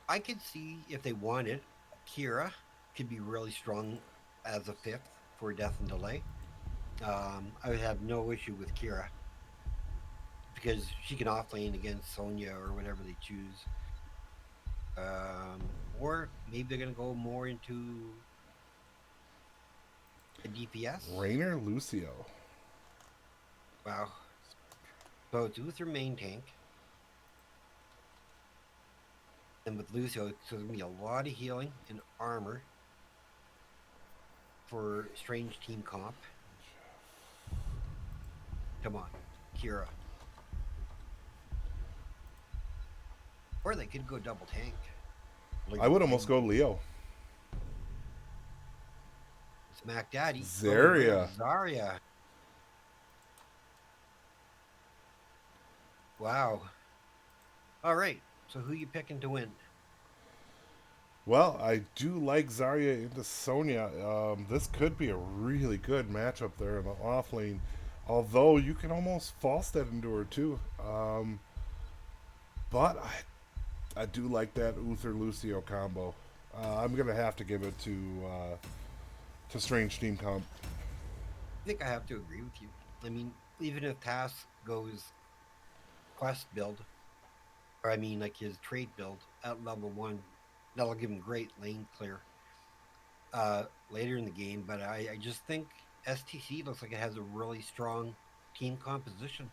Speaker 2: I could see if they wanted, Kira could be really strong as a fifth for Death and Delay. I would have no issue with Kira because she can offlane against Sonya or whatever they choose. Or maybe they're going to go more into a DPS.
Speaker 1: Rainer Lucio.
Speaker 2: Wow. So it's Uther main tank. And with Lucio, so there's going to be a lot of healing and armor for Strange Team Comp. Come on, Kira. Or they could go double tank.
Speaker 1: I would almost go Leo.
Speaker 2: It's Mac Daddy.
Speaker 1: Zarya.
Speaker 2: Oh, Zarya. Wow. All right. So who you picking to win?
Speaker 1: Well, I do like Zarya into Sonya. This could be a really good matchup there in the off lane. Although you can almost false that into her too. But I do like that Uther Lucio combo. I'm gonna have to give it to Strange Team Comp.
Speaker 2: I think I have to agree with you. I mean, even if Task goes quest build, or I mean like his trade build at level 1, that'll give him great lane clear later in the game. But I just think STC looks like it has a really strong team composition.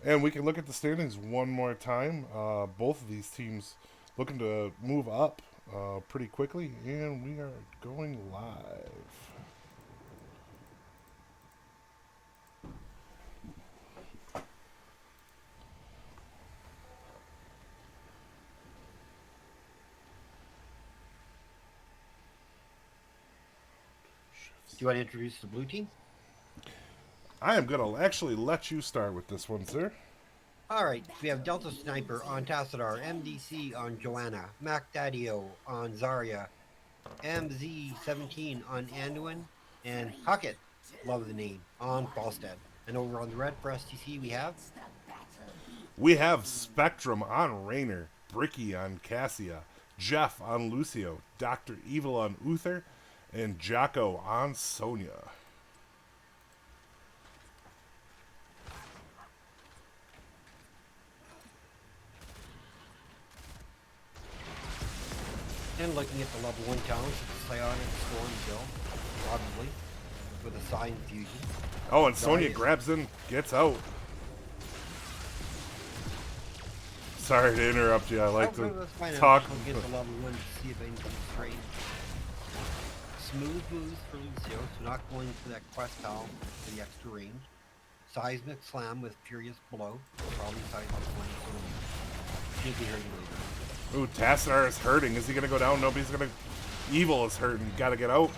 Speaker 1: And we can look at the standings one more time. Both of these teams looking to move up pretty quickly, and we are going live.
Speaker 2: Do you want to introduce the blue team?
Speaker 1: I am going to actually let you start with this one, sir.
Speaker 2: All right, we have Delta Sniper on Tassadar, MDC on Joanna, Mac Daddio on Zarya, MZ17 on Anduin, and Huckett, love the name, on Falstad. And over on the red for STC
Speaker 1: we have Spectrum on Rainer, Bricky on Cassia, Jeff on Lucio, Dr. Evil on Uther, and Jocko on Sonya.
Speaker 2: And looking at the level 1 talents, it's Psionic Storm Bill, probably, with a Sign Fusion.
Speaker 1: Oh, and Sonya grabs in, gets out. Sorry to interrupt you. I like to talk.
Speaker 2: I'll get the level 1 to see if anything's strange. Smooth moves for Lucio, so not going for that quest pal for the extra range. Seismic Slam with Furious Blow. Probably Seismic Slam. Should be hurting later.
Speaker 1: Ooh, Tassadar is hurting. Is he going to go down? Nobody's going to... Evil is hurting. Got to get out.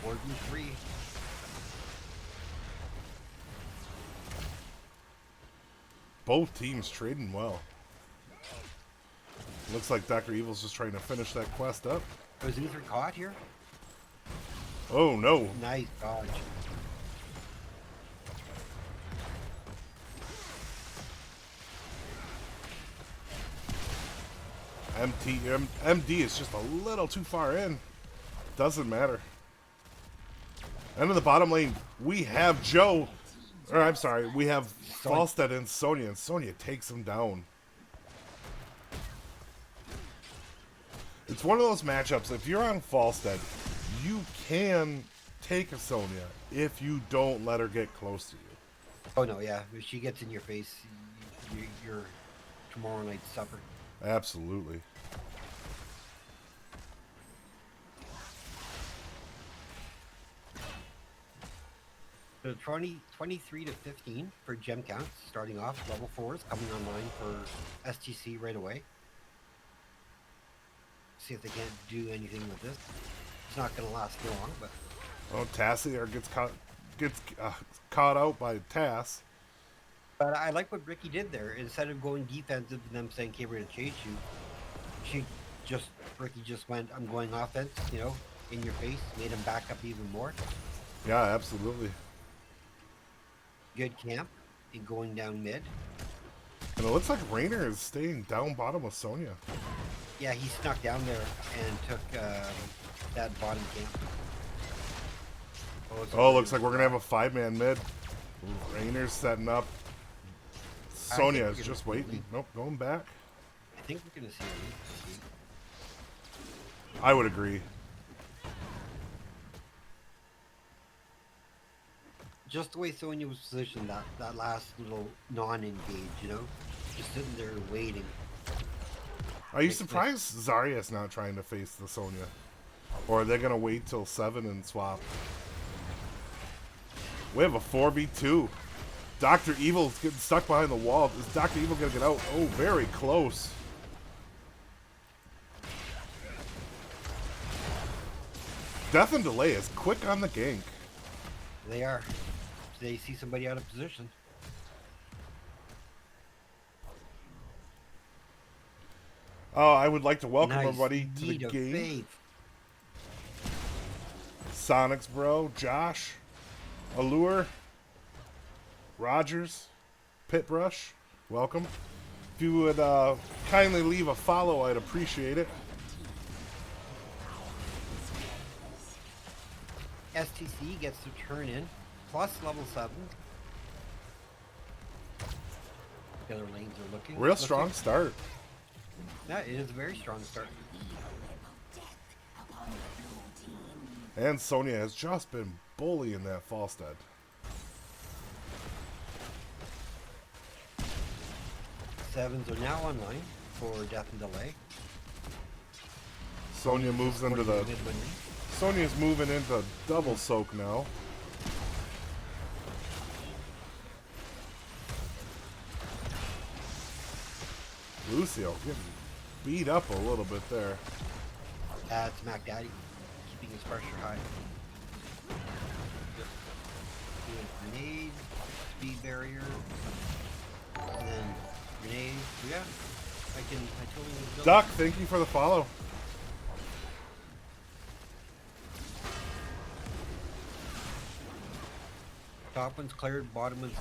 Speaker 2: 4v3.
Speaker 1: Both teams trading well. Looks like Dr. Evil's just trying to finish that quest up.
Speaker 2: Was Uther caught here?
Speaker 1: Oh, no.
Speaker 2: Nice dodge.
Speaker 1: MD is just a little too far in. Doesn't matter. And in the bottom lane, we have Joe. Or I'm sorry, we have Falstad and Sonya. And Sonya takes him down. It's one of those matchups. If you're on Falstad, you can take a Sonya if you don't let her get close to you.
Speaker 2: Oh no, yeah. If she gets in your face, you're tomorrow night's supper.
Speaker 1: Absolutely.
Speaker 2: So 23 to 15 for gem counts, starting off. Level 4s coming online for STC right away. See if they can't do anything with this. It's not going to last long, but...
Speaker 1: Well, Tassier gets caught out by Tass.
Speaker 2: But I like what Ricky did there. Instead of going defensive and them saying, okay, we're going to chase you, Ricky just went, I'm going offense, you know, in your face, made him back up even more.
Speaker 1: Yeah, absolutely.
Speaker 2: Good camp and going down mid.
Speaker 1: And it looks like Raynor is staying down bottom with Sonya.
Speaker 2: Yeah, he snuck down there and took that bottom camp.
Speaker 1: Oh, looks like we're going to have a 5-man mid. Raynor's setting up. Sonya is just waiting. Nope, going back.
Speaker 2: I think we're going to see a lead this week.
Speaker 1: I would agree.
Speaker 2: Just the way Sonya was positioned, that last little non-engage, you know? Just sitting there waiting.
Speaker 1: Are you surprised Zarya's not trying to face the Sonya? Or are they going to wait till 7 and swap? We have a 4v2. Dr. Evil's getting stuck behind the wall. Is Dr. Evil going to get out? Oh, very close. Death and Delay is quick on the gank.
Speaker 2: They are. They see somebody out of position.
Speaker 1: Oh, I would like to welcome
Speaker 2: Nice
Speaker 1: everybody to the
Speaker 2: lead of
Speaker 1: game.
Speaker 2: faith.
Speaker 1: Sonics Bro, Josh, Allure, Rogers, Pitbrush, welcome. If you would kindly leave a follow, I'd appreciate it.
Speaker 2: STC gets to turn in, plus level 7. The other lanes are looking.
Speaker 1: Real strong start.
Speaker 2: Yeah, it is a very strong start.
Speaker 1: And Sonya has just been bullying that Falstad.
Speaker 2: Sevens are now online for Death and Delay.
Speaker 1: Sonya moves into the... Sonya's moving into double soak now. Lucio getting beat up a little bit there.
Speaker 2: It's Mac Daddy keeping his pressure high. Doing grenade, speed barrier, and then grenade. Yeah, I totally build.
Speaker 1: Duck, thank you for the follow.
Speaker 2: Top one's cleared, bottom one's.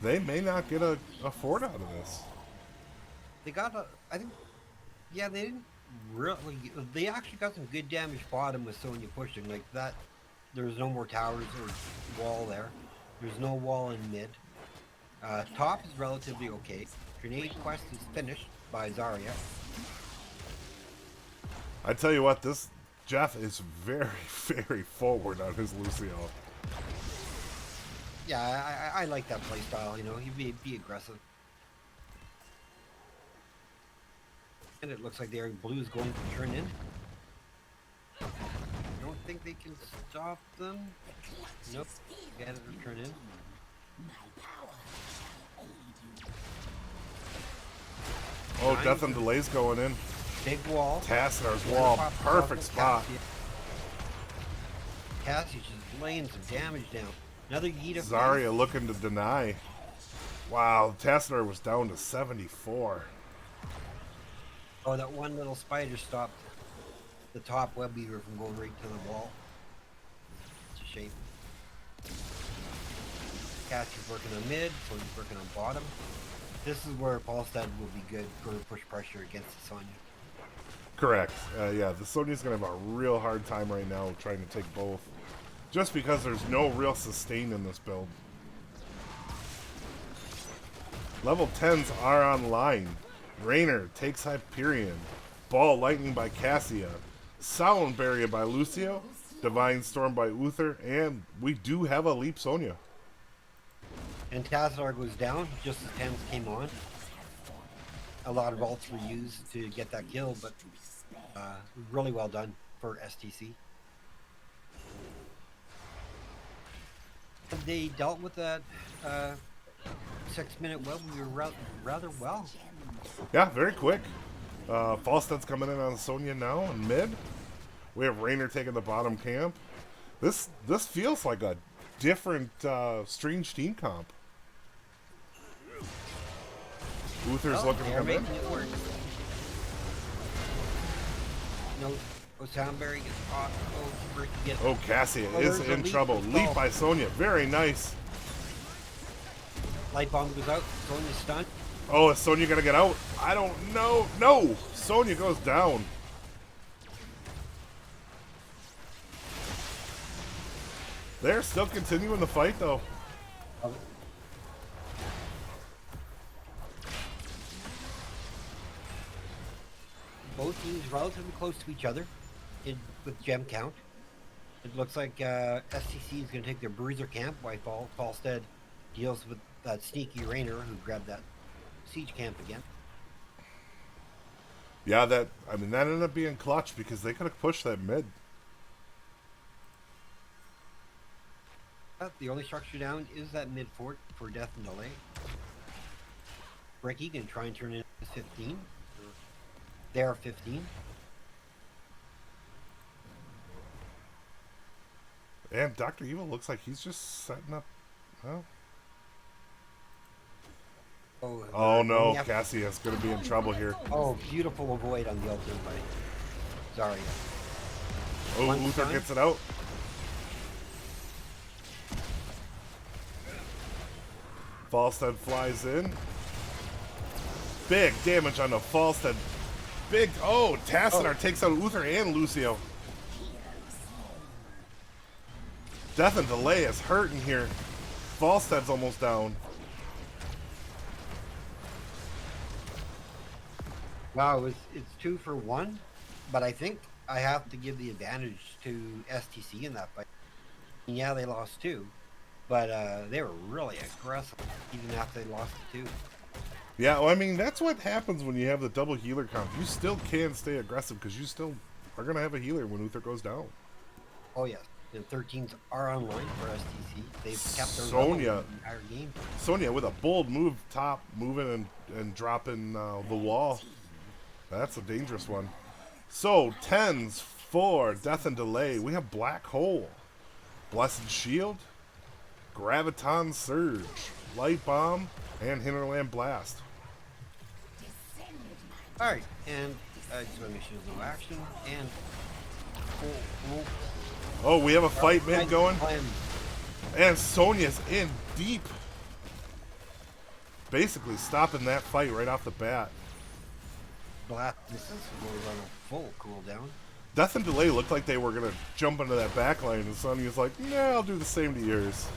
Speaker 1: They may not get a fort out of this.
Speaker 2: They got a. I think. Yeah, they didn't really. They actually got some good damage bottom with Sonya pushing like that. There's no more towers or wall there. There's no wall in mid. Top is relatively okay. Grenade quest is finished by Zarya.
Speaker 1: I tell you what, this Jeff is very, very forward on his Lucio.
Speaker 2: Yeah, I like that play style. You know, he'd be aggressive. And it looks like their blue is going to turn in. I don't think they can stop them. Nope. Get it to turn in.
Speaker 1: Oh, Death and Delay's going in.
Speaker 2: Big wall.
Speaker 1: Tassinar's wall, perfect spot.
Speaker 2: Cassie's just laying some damage down. Another yeet of
Speaker 1: Zarya looking to deny. Wow, Tassinar was down to 74.
Speaker 2: Oh, that one little spider stopped the top web weaver from going right to the wall. It's a shame. Cassie's working on mid, so he's working on bottom. This is where Falstad will be good for push pressure against the Sonya.
Speaker 1: Correct. Yeah, the Sonya's going to have a real hard time right now trying to take both. Just because there's no real sustain in this build. Level 10s are online. Raynor takes Hyperion. Ball Lightning by Cassia. Sound Barrier by Lucio. Divine Storm by Uther. And we do have a Leap Sonya.
Speaker 2: And Tazadar goes down just as Thames came on. A lot of ults were used to get that kill, but really well done for STC. They dealt with that 6-minute web rather well.
Speaker 1: Yeah, very quick. Falstad's coming in on Sonya now in mid. We have Raynor taking the bottom camp. This feels like a different strange team comp. Uther's looking to
Speaker 2: they're
Speaker 1: come in.
Speaker 2: making it work. No, Soundberry gets caught. Rick gets
Speaker 1: Oh, Cassia is
Speaker 2: there's a
Speaker 1: in
Speaker 2: leap
Speaker 1: trouble.
Speaker 2: as
Speaker 1: Leap
Speaker 2: well.
Speaker 1: by Sonya. Very nice.
Speaker 2: Light bomb goes out. Sonya's stunned.
Speaker 1: Oh, is Sonya going to get out? I don't know. No! Sonya goes down. They're still continuing the fight, though.
Speaker 2: Both teams relatively close to each other with gem count. It looks like STC is going to take their bruiser camp while Falstead deals with that sneaky Raynor who grabbed that siege camp again.
Speaker 1: Yeah, that ended up being clutch because they could have pushed that mid.
Speaker 2: The only structure down is that mid fort for Death and Delay. Brecky can try and turn it into 15. They are 15.
Speaker 1: And Dr. Evil looks like he's just setting up. Well, oh no, Cassia's going to be in trouble here.
Speaker 2: Oh, beautiful avoid on the ultimate by Zarya.
Speaker 1: Oh,
Speaker 2: One
Speaker 1: Uther
Speaker 2: stun.
Speaker 1: gets it out. Falstad flies in. Big damage on the Falstad. Big. Oh, Tassadar takes out Uther and Lucio. Death and Delay is hurting here. Falstad's almost down.
Speaker 2: Wow, it's 2 for 1, but I think I have to give the advantage to STC in that fight. Yeah, they lost 2, but they were really aggressive even after they lost the 2.
Speaker 1: Yeah, well, I mean, that's what happens when you have the double healer comp. You still can stay aggressive because you still are going to have a healer when Uther goes down.
Speaker 2: Oh yes, the 13s are online for STC. They've kept their
Speaker 1: Sonya.
Speaker 2: level the entire game.
Speaker 1: Sonya with a bold move, top, moving and dropping the wall. That's a dangerous one. So, 10s for Death and Delay. We have Black Hole, Blessed Shield, Graviton Surge, Light Bomb, and Hinterland Blast.
Speaker 2: Alright, and exclamation is no action, and
Speaker 1: Oh, we have a fight mid going.
Speaker 2: Cleanse.
Speaker 1: And Sonya's in deep. Basically stopping that fight right off the bat.
Speaker 2: Blast distance goes on a full cooldown.
Speaker 1: Death and Delay looked like they were going to jump into that backline, and Sonya's like, nah, I'll do the same to yours.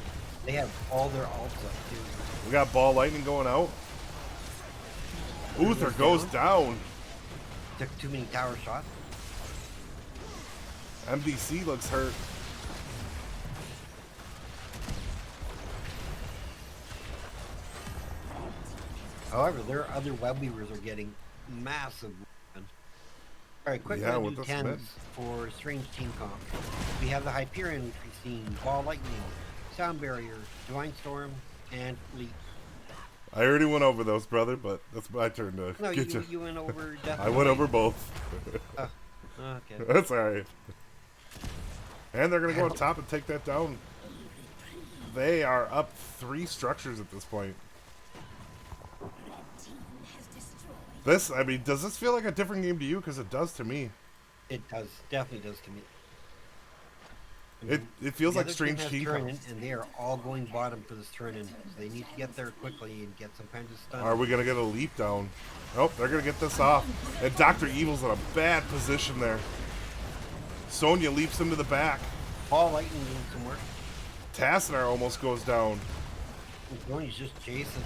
Speaker 2: They have all their ults up too.
Speaker 1: We got Ball Lightning going out. Uther goes down.
Speaker 2: Took too many tower shots.
Speaker 1: MDC looks hurt.
Speaker 2: However, their other web weavers are getting massive. Alright, quick
Speaker 1: Yeah,
Speaker 2: review
Speaker 1: with this
Speaker 2: 10s
Speaker 1: mid.
Speaker 2: for Strange Team Comp. We have the Hyperion, which we've seen, Ball Lightning, Sound Barrier, Divine Storm, and Leap.
Speaker 1: I already went over those, brother, but that's my turn to
Speaker 2: No,
Speaker 1: get you.
Speaker 2: you went over Death.
Speaker 1: I went over both.
Speaker 2: Okay.
Speaker 1: That's alright. And they're going to go on top and take that down. They are up 3 structures at this point. This, I mean, does this feel like a different game to you? Because it does to me.
Speaker 2: It does, definitely does to me.
Speaker 1: It feels
Speaker 2: The
Speaker 1: like
Speaker 2: other
Speaker 1: Strange
Speaker 2: has
Speaker 1: Team
Speaker 2: turn
Speaker 1: comes.
Speaker 2: and they are all going bottom for this turn in. So they need to get there quickly and get some kind of stun.
Speaker 1: Are we gonna get a leap down? Nope, they're gonna get this off. And Dr. Evil's in a bad position there. Sonya leaps into the back.
Speaker 2: Paul Lightning doing some work.
Speaker 1: Tassadar almost goes down,
Speaker 2: He's just chasing.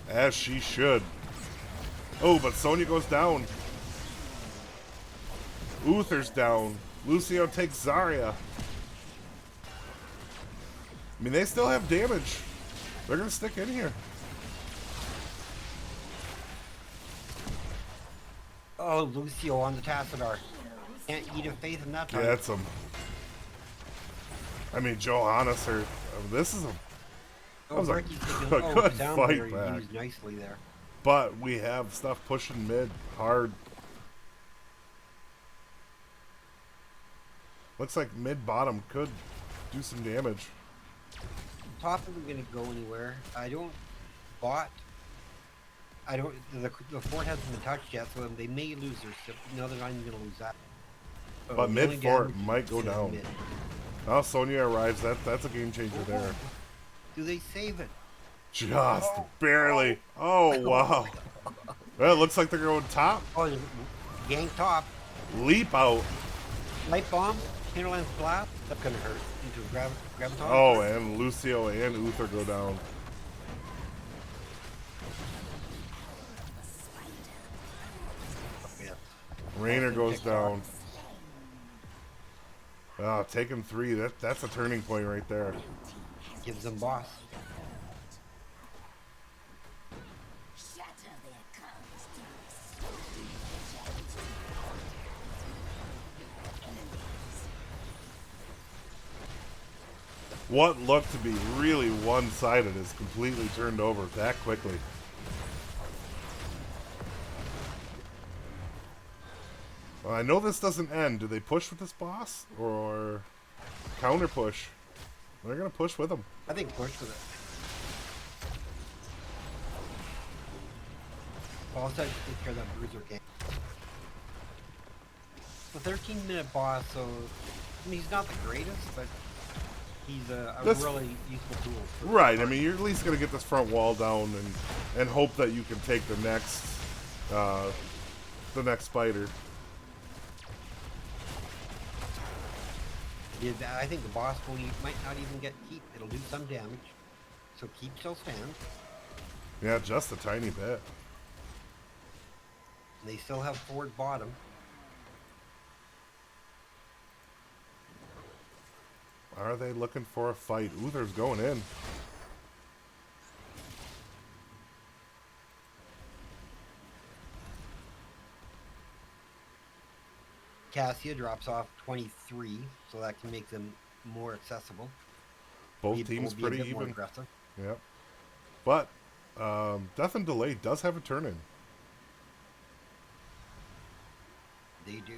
Speaker 1: as she should. Oh, but Sonya goes down. Uther's down. Lucio takes Zarya. I mean, they still have damage. They're gonna stick in here.
Speaker 2: Oh, Lucio on the Tassadar. Can't eat a faith in that time.
Speaker 1: Gets him. I mean, Johannes, this is a
Speaker 2: Oh,
Speaker 1: was a
Speaker 2: Ricky's taking,
Speaker 1: good
Speaker 2: down
Speaker 1: fight
Speaker 2: there, he
Speaker 1: back.
Speaker 2: used nicely there.
Speaker 1: But we have stuff pushing mid hard. Looks like mid bottom could do some damage.
Speaker 2: Top isn't going to go anywhere. I don't the fort hasn't been touched yet, so they may lose their ship. No, they're not even going to lose that. So
Speaker 1: But
Speaker 2: the
Speaker 1: mid
Speaker 2: only
Speaker 1: fort
Speaker 2: damage
Speaker 1: might go
Speaker 2: is
Speaker 1: down.
Speaker 2: mid.
Speaker 1: Now Sonya arrives. That's a game changer there.
Speaker 2: Do they save it?
Speaker 1: Just barely. Oh wow. Well, it looks like they're going top.
Speaker 2: Oh, gang top.
Speaker 1: Leap out.
Speaker 2: Light bomb. Hinterland's blast. That's going to hurt. Into graviton.
Speaker 1: Oh, and Lucio and Uther go down.
Speaker 2: Yeah.
Speaker 1: Rainer goes down. Ah, taking 3. That's a turning point right there.
Speaker 2: Gives them boss.
Speaker 1: What looked to be really one-sided is completely turned over that quickly. Well, I know this doesn't end. Do they push with this boss or counter push? They're gonna push with him.
Speaker 2: I think push with it. Paul said to take care of that bruiser game. The 13-minute boss, so I mean, he's not the greatest, but he's a really useful tool.
Speaker 1: Right. I mean, you're at least gonna get this front wall down and hope that you can take the next spider.
Speaker 2: Yeah, I think the boss might not even get keep. It'll do some damage. So keep still stand.
Speaker 1: Yeah, just a tiny bit.
Speaker 2: They still have forward bottom.
Speaker 1: Are they looking for a fight? Uther's going in.
Speaker 2: Cassia drops off 23, so that can make them more accessible.
Speaker 1: Both
Speaker 2: People
Speaker 1: teams
Speaker 2: will be a
Speaker 1: pretty
Speaker 2: bit more
Speaker 1: even.
Speaker 2: aggressive.
Speaker 1: Yeah. But Death and Delay does have a turn in.
Speaker 2: They do.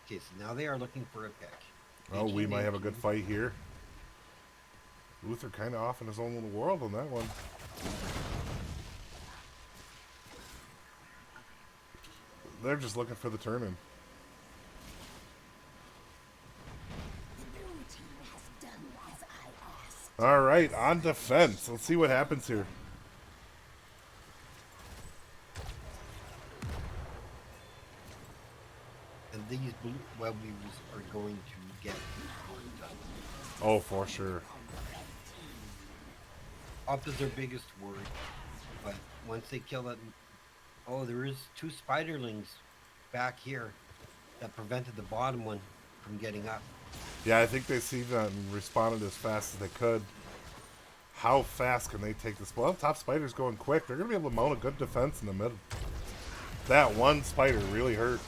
Speaker 2: Okay, so now they are looking for a pick.
Speaker 1: Oh, we might have a good fight here. Uther kind of off in his own little world on that one. They're just looking for the turn in. All right, on defense. Let's see what happens here.
Speaker 2: And these blue web weavers are going to get done.
Speaker 1: Oh, for sure.
Speaker 2: Up is their biggest worry. But once they kill that... Oh, there is 2 spiderlings back here that prevented the bottom one from getting up.
Speaker 1: Yeah, I think they see that and responded as fast as they could. How fast can they take this? Well, top spider's going quick. They're going to be able to mount a good defense in the middle. That one spider really hurt.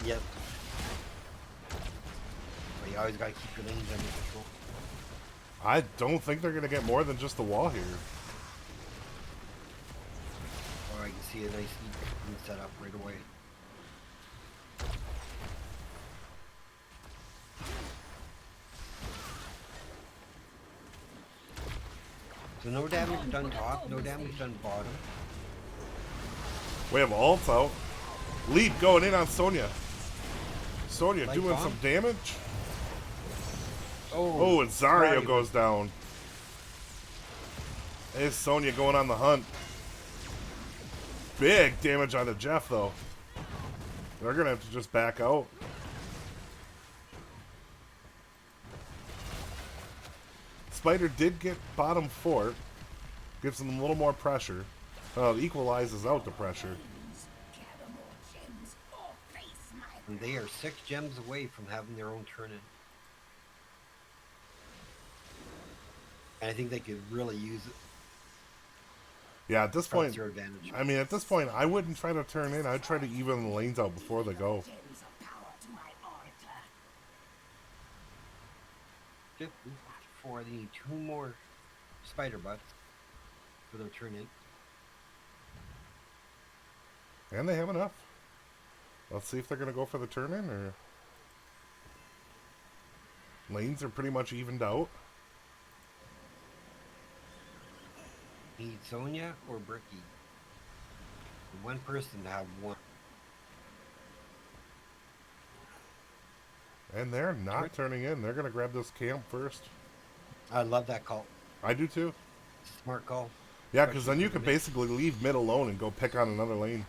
Speaker 2: Yep. But you always got to keep your lanes under control.
Speaker 1: I don't think they're going to get more than just the wall here.
Speaker 2: Or I can see a nice neat set up right away. So no damage done top, no damage done bottom.
Speaker 1: We have ults out. Leap going in on Sonya. Sonya
Speaker 2: Light
Speaker 1: doing
Speaker 2: bomb.
Speaker 1: some damage.
Speaker 2: Oh,
Speaker 1: Oh, and Zarya
Speaker 2: Zarya.
Speaker 1: goes down. Is Sonya going on the hunt? Big damage onto Jeff, though. They're going to have to just back out. Spider did get bottom fort. Gives them a little more pressure. Equalizes out the pressure.
Speaker 2: And they are 6 gems away from having their own turn in. And I think they could really use it.
Speaker 1: Yeah, at this
Speaker 2: Press
Speaker 1: point,
Speaker 2: their advantage.
Speaker 1: I mean, at this point, I wouldn't try to turn in. I'd try to even the lanes out before they go.
Speaker 2: Just 4. They need 2 more spider butts for their turn in.
Speaker 1: And they have enough. Let's see if they're going to go for the turn in or... Lanes are pretty much evened out.
Speaker 2: Need Sonya or Bricky. One person to have one.
Speaker 1: And they're not turning in. They're going to grab this camp first.
Speaker 2: I love that call.
Speaker 1: I do too.
Speaker 2: Smart call.
Speaker 1: Yeah, because then you could basically leave mid alone and go pick on another lane.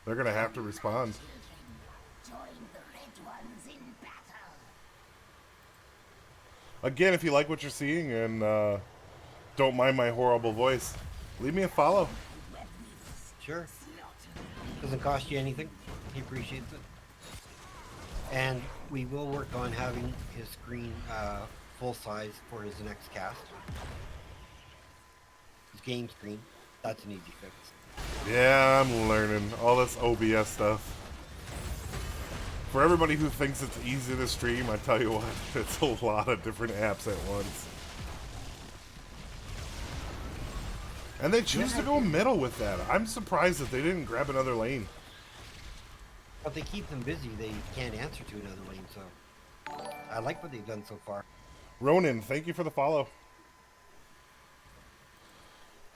Speaker 1: They're going to have to respond. Again, if you like what you're seeing and don't mind my horrible voice, leave me a follow.
Speaker 2: Sure. Doesn't cost you anything. He appreciates it. And we will work on having his screen full size for his next cast. His game screen. That's an easy fix.
Speaker 1: Yeah, I'm learning all this OBS stuff. For everybody who thinks it's easy to stream, I tell you what, it's a lot of different apps at once. And they choose to go middle with that. I'm surprised that they didn't grab another lane.
Speaker 2: But they keep them busy. They can't answer to another lane, so I like what they've done so far.
Speaker 1: Ronan, thank you for the follow.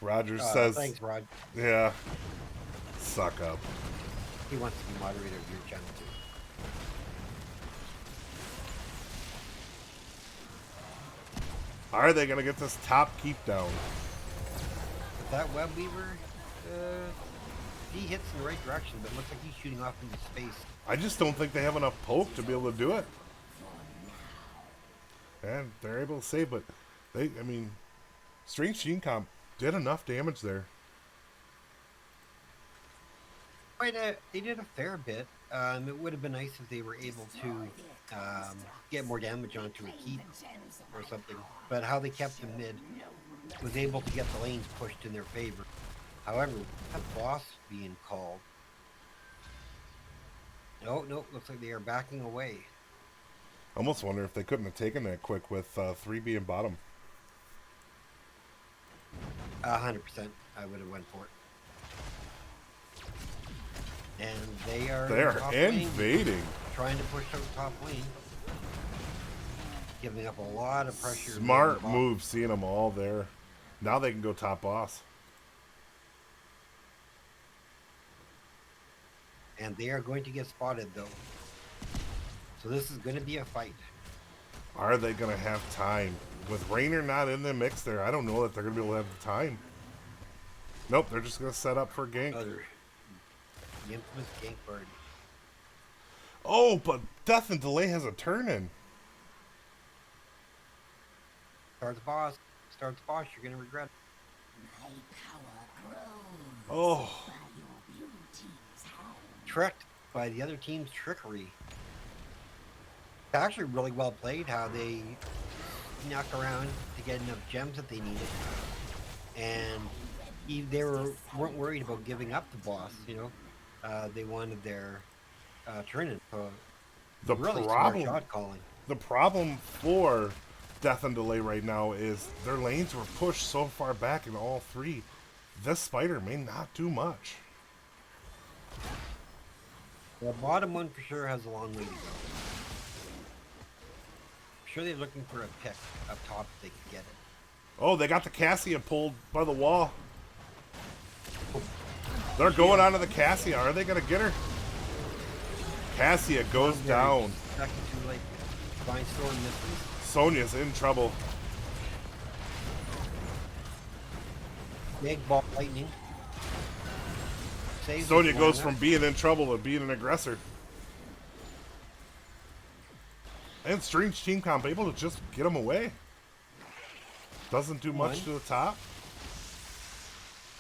Speaker 1: Rogers says,
Speaker 2: Thanks, Rod.
Speaker 1: yeah, suck up.
Speaker 2: He wants to be moderator of your channel too.
Speaker 1: Are they going to get this top keep down?
Speaker 2: But that web weaver, he hits in the right direction, but it looks like he's shooting off into space.
Speaker 1: I just don't think they have enough poke to be able to do it. And they're able to save, but they, I mean, Strange Gene Comp did enough damage there.
Speaker 2: They did a fair bit. It would have been nice if they were able to get more damage onto a keep or something. But how they kept them mid was able to get the lanes pushed in their favor. However, that boss being called. No, looks like they are backing away.
Speaker 1: I almost wonder if they couldn't have taken that quick with 3 being bottom.
Speaker 2: 100%, I would have went for it. And they are top lane,
Speaker 1: invading.
Speaker 2: trying to push out top lane, giving up a lot of pressure.
Speaker 1: Smart move, seeing them all there. Now they can go top boss.
Speaker 2: And they are going to get spotted though. So this is going to be a fight.
Speaker 1: Are they going to have time? With Raynor not in the mix there, I don't know that they're going to be able to have the time. Nope, they're just going to set up for a gank.
Speaker 2: The infamous gank bird.
Speaker 1: Oh, but Death and Delay has a turn in.
Speaker 2: Start the boss. Start the boss. You're going to regret it.
Speaker 1: Oh,
Speaker 2: Tricked by the other team's trickery. Actually really well played how they snuck around to get enough gems that they needed. And they weren't worried about giving up the boss, you know. They wanted their turn in. So
Speaker 1: the
Speaker 2: really
Speaker 1: problem.
Speaker 2: smart shot calling.
Speaker 1: The problem for Death and Delay right now is their lanes were pushed so far back in all three. This spider may not do much.
Speaker 2: The bottom one for sure has a long way to go. I'm sure they're looking for a pick up top if they can get it.
Speaker 1: Oh, they got the Cassia pulled by the wall. They're going onto the Cassia. Are they going to get her? Cassia goes down.
Speaker 2: Second too late. Divine Storm misses.
Speaker 1: Sonya's in trouble.
Speaker 2: Big ball lightning. Saves
Speaker 1: Sonya
Speaker 2: the
Speaker 1: goes
Speaker 2: lineup.
Speaker 1: from being in trouble to being an aggressor. And Strange Team Comp able to just get him away. Doesn't do much to the top.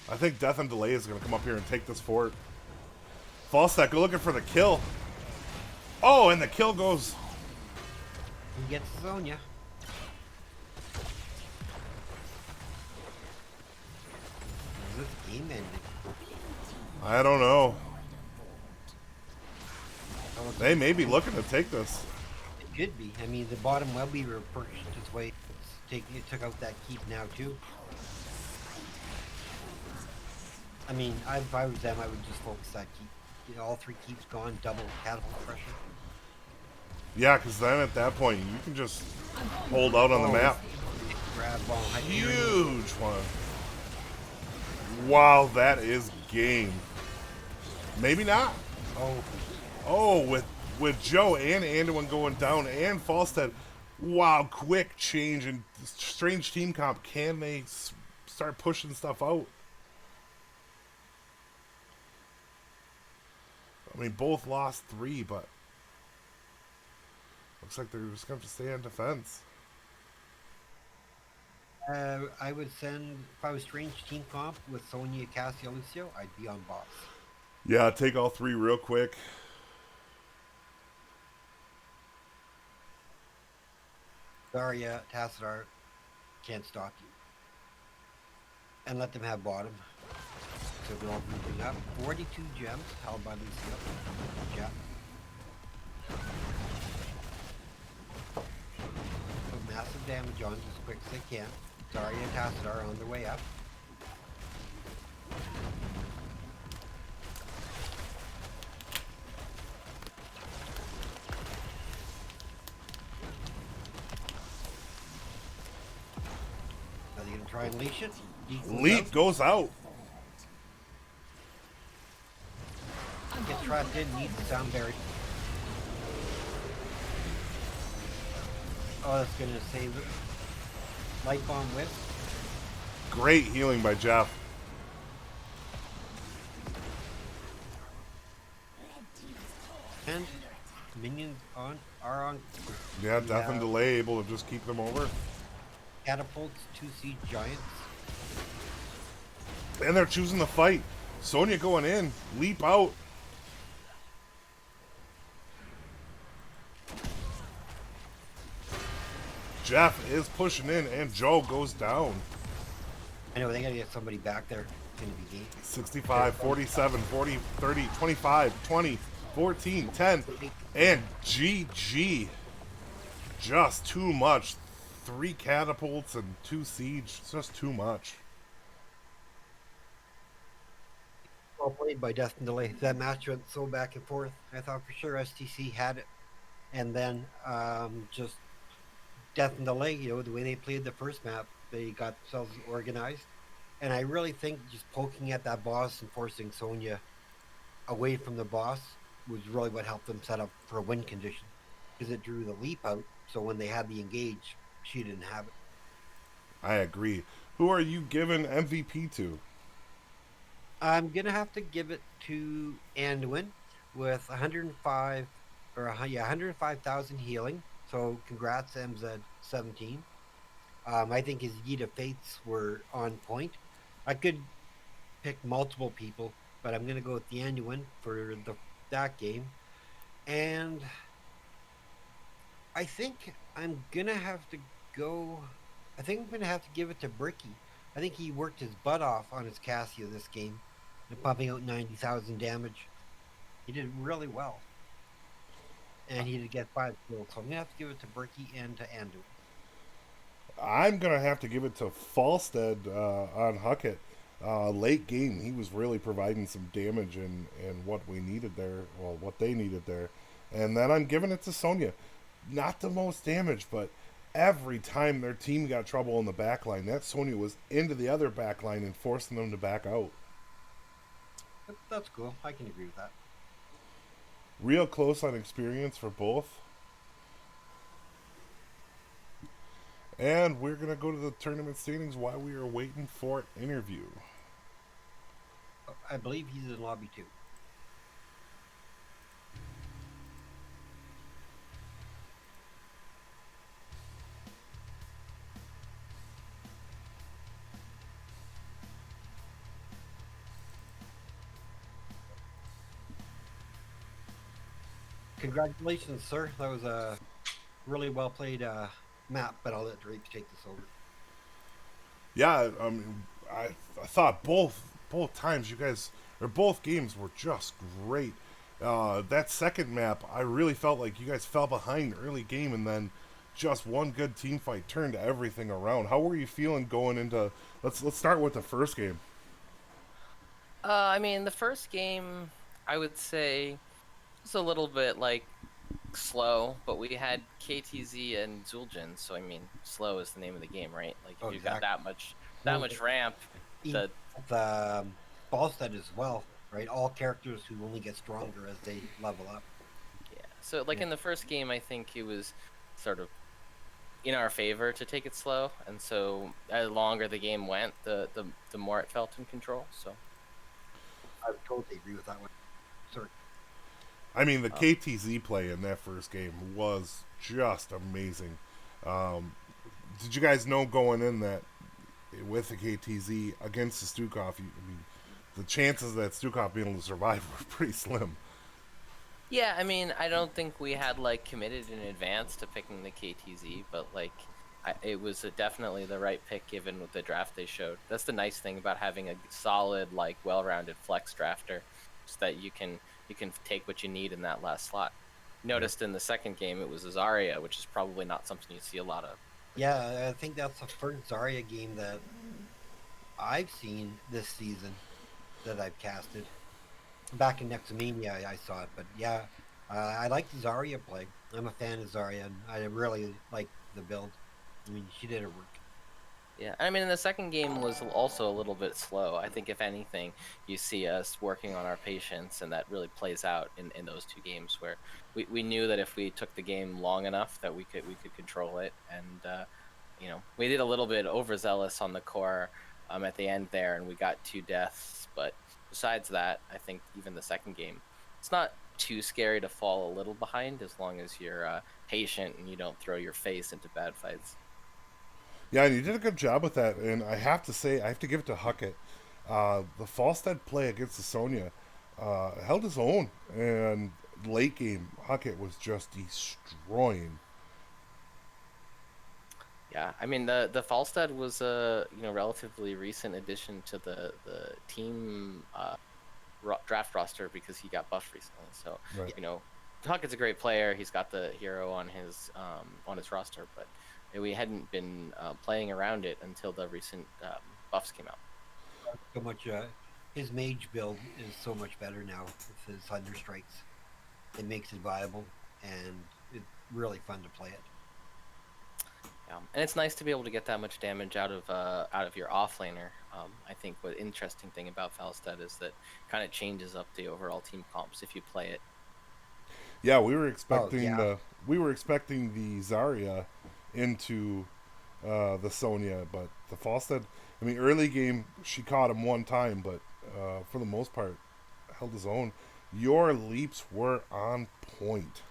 Speaker 1: I think Death and Delay is going to come up here and take this fort. Falstack looking for the kill. Oh, and the kill goes.
Speaker 2: He gets Sonya. Is this game ending?
Speaker 1: I don't know.
Speaker 2: Oh,
Speaker 1: They may be looking to take this.
Speaker 2: it could be. I mean, the bottom will be purchased its way. It took out that keep now too. I mean, if I was them, I would just focus that keep. You know, all three keeps gone, double catapult pressure.
Speaker 1: Yeah, because then at that point, you can just hold out on the map.
Speaker 2: Grab ball.
Speaker 1: Huge one. Wow, that is game. Maybe not.
Speaker 2: Oh,
Speaker 1: Oh, with Joe and Anduin going down and Falstead. Wow, quick change in Strange Team Comp. Can they start pushing stuff out? I mean, both lost 3, but looks like they're just going to stay on defense.
Speaker 2: I would send, if I was Strange Team Comp with Sonya, Cassia, Lucio, I'd be on boss.
Speaker 1: Yeah, take all 3 real quick.
Speaker 2: Zarya, Tassadar can't stop you. And let them have bottom. So they're all moving up. 42 gems held by Lucio. Gem. Put massive damage on as quick as they can. Zarya and Tassadar are on their way up. Are they going to try and leash it?
Speaker 1: Leap goes out.
Speaker 2: Get trapped in, needs the sound berry. Oh, that's gonna save it. Light bomb whip.
Speaker 1: Great healing by Jeff.
Speaker 2: And minions are on
Speaker 1: Yeah, Death and Delay able to just keep them over.
Speaker 2: catapults, 2 siege giants.
Speaker 1: And they're choosing the fight. Sonya going in. Leap out. Jeff is pushing in, and Joe goes down.
Speaker 2: I know they gotta get somebody back there. It's gonna be game.
Speaker 1: 65, 47, 40, 30, 25, 20, 14, 10. And GG. Just too much. 3 catapults and 2 siege. It's just too much.
Speaker 2: Well played by Death and Delay. That match went so back and forth. I thought for sure STC had it. And then just Death and Delay, you know, the way they played the first map, they got themselves organized. And I really think just poking at that boss and forcing Sonya away from the boss was really what helped them set up for a win condition. Because it drew the leap out, so when they had the engage, she didn't have it.
Speaker 1: I agree. Who are you giving MVP to?
Speaker 2: I'm gonna have to give it to Anduin with 105,000 healing. So congrats MZ17. I think his Yida Fates were on point. I could pick multiple people, but I'm gonna go with the Anduin for that game. And I think I'm gonna have to go. I think I'm gonna have to give it to Bricky. I think he worked his butt off on his Cassia this game, and pumping out 90,000 damage. He did really well, and he did get 5 kills. So I'm gonna have to give it to Bricky and to Anduin.
Speaker 1: I'm going to have to give it to Falstead on Huckett. Late game, he was really providing some damage and what we needed there, well, what they needed there. And then I'm giving it to Sonya. Not the most damage, but every time their team got trouble in the back line, that Sonya was into the other back line and forcing them to back out.
Speaker 2: That's cool. I can agree with that.
Speaker 1: Real close on experience for both. And we're going to go to the tournament standings while we are waiting for an interview.
Speaker 2: I believe he's in lobby 2. Congratulations, sir. That was a really well played map, but I'll let Drake take this over.
Speaker 1: Yeah, I thought both times you guys or both games were just great. That second map, I really felt like you guys fell behind early game, and then just one good team fight turned everything around. How were you feeling going into? Let's start with the first game.
Speaker 4: I mean, the first game, I would say, was a little bit like slow, but we had KTZ and Zul'jin, so I mean, slow is the name of the game, right? Like if you've got that much ramp, the
Speaker 2: The Ballstead as well, right? All characters who only get stronger as they level up.
Speaker 4: yeah. So like in the first game, I think it was sort of in our favor to take it slow, and so the longer the game went, the more it felt in control. So
Speaker 2: I would totally agree with that one. Sir.
Speaker 1: I mean, the KTZ play in that first game was just amazing. Did you guys know going in that with the KTZ against the Stukov, I mean, the chances that Stukov being able to survive were pretty slim.
Speaker 4: yeah, I mean, I don't think we had like committed in advance to picking the KTZ, but like it was definitely the right pick given with the draft they showed. That's the nice thing about having a solid, like, well-rounded flex drafter, is that you can take what you need in that last slot. Noticed in the second game it was a Zarya, which is probably not something you see a lot of.
Speaker 2: Yeah, I think that's the first Zarya game that I've seen this season that I've casted. Back in Nexomania, I saw it, but yeah, I like the Zarya play. I'm a fan of Zarya, and I really like the build. I mean, she did her work.
Speaker 4: Yeah, I mean, the second game was also a little bit slow. I think if anything, you see us working on our patience, and that really plays out in those two games where we knew that if we took the game long enough that we could control it, and we did a little bit overzealous on the core at the end there, and we got 2 deaths. But besides that, I think even the second game, it's not too scary to fall a little behind as long as you're patient and you don't throw your face into bad fights.
Speaker 1: Yeah, and you did a good job with that. And I have to say, I have to give it to Huckett. The Falstead play against the Sonya held his own, and late game Huckett was just destroying.
Speaker 4: Yeah, I mean the Falstad was a relatively recent addition to the team draft roster because he got buffed recently. So
Speaker 1: Right.
Speaker 4: Hawkett's a great player. He's got the hero on his roster, but we hadn't been playing around it until the recent buffs came out.
Speaker 2: So much. His mage build is so much better now with his Thunder Strikes. It makes it viable, and it's really fun to play it.
Speaker 4: Yeah, and it's nice to be able to get that much damage out of your offlaner. I think what interesting thing about Falstad is that kind of changes up the overall team comps if you play it.
Speaker 1: Yeah, we were expecting
Speaker 2: yeah.
Speaker 1: the Zarya into the Sonya, but the Falstead. I mean, early game she caught him one time, but for the most part, held his own. Your leaps were on point.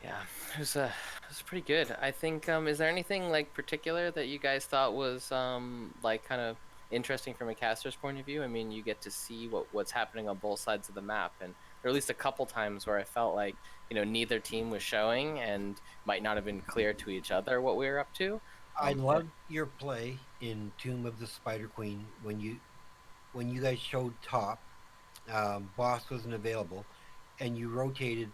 Speaker 4: Yeah, it was pretty good. I think. Is there anything like particular that you guys thought was like kind of interesting from a caster's point of view? I mean, you get to see what's happening on both sides of the map, and there were at least a couple times where I felt like neither team was showing and might not have been clear to each other what we were up to.
Speaker 2: I loved your play in Tomb of the Spider Queen when you guys showed top. Boss wasn't available, and you rotated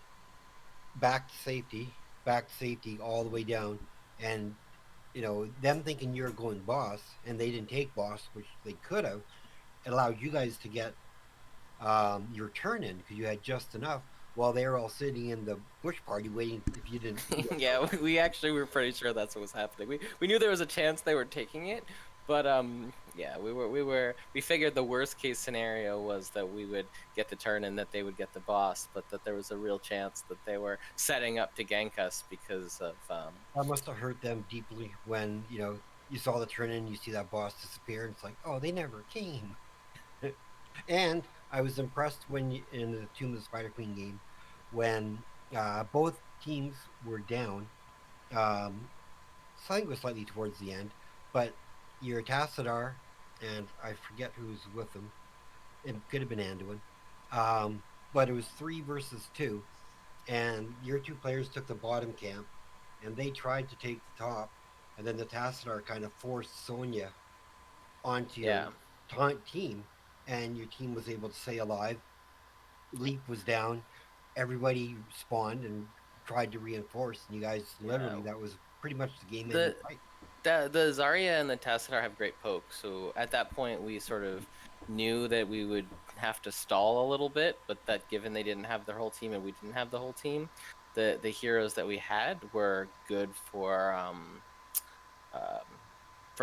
Speaker 2: back to safety all the way down, and them thinking you're going boss, and they didn't take boss, which they could have. It allowed you guys to get your turn in because you had just enough. while they were all sitting in the bush party waiting if you didn't.
Speaker 4: Yeah, we actually were pretty sure that's what was happening. We knew there was a chance they were taking it, but yeah, we figured the worst case scenario was that we would get the turn and that they would get the boss, but that there was a real chance that they were setting up to gank us because of
Speaker 2: That must have hurt them deeply when you saw the turn in, you see that boss disappear, and it's like, oh, they never came. And I was impressed in the Tomb of the Spider Queen game when both teams were down. I think it was slightly towards the end, but your Tassadar, and I forget who was with them. It could have been Anduin, but it was 3 versus 2, and your 2 players took the bottom camp, and they tried to take the top, and then the Tassadar kind of forced Sonya onto your team, and your team was able to stay alive. Leap was down, everybody spawned and tried to reinforce, and you guys literally that was pretty much the game ending fight.
Speaker 4: The Zarya and the Tassadar have great poke, so at that point we sort of knew that we would have to stall a little bit, but that given they didn't have their whole team and we didn't have the whole team, the heroes that we had were good for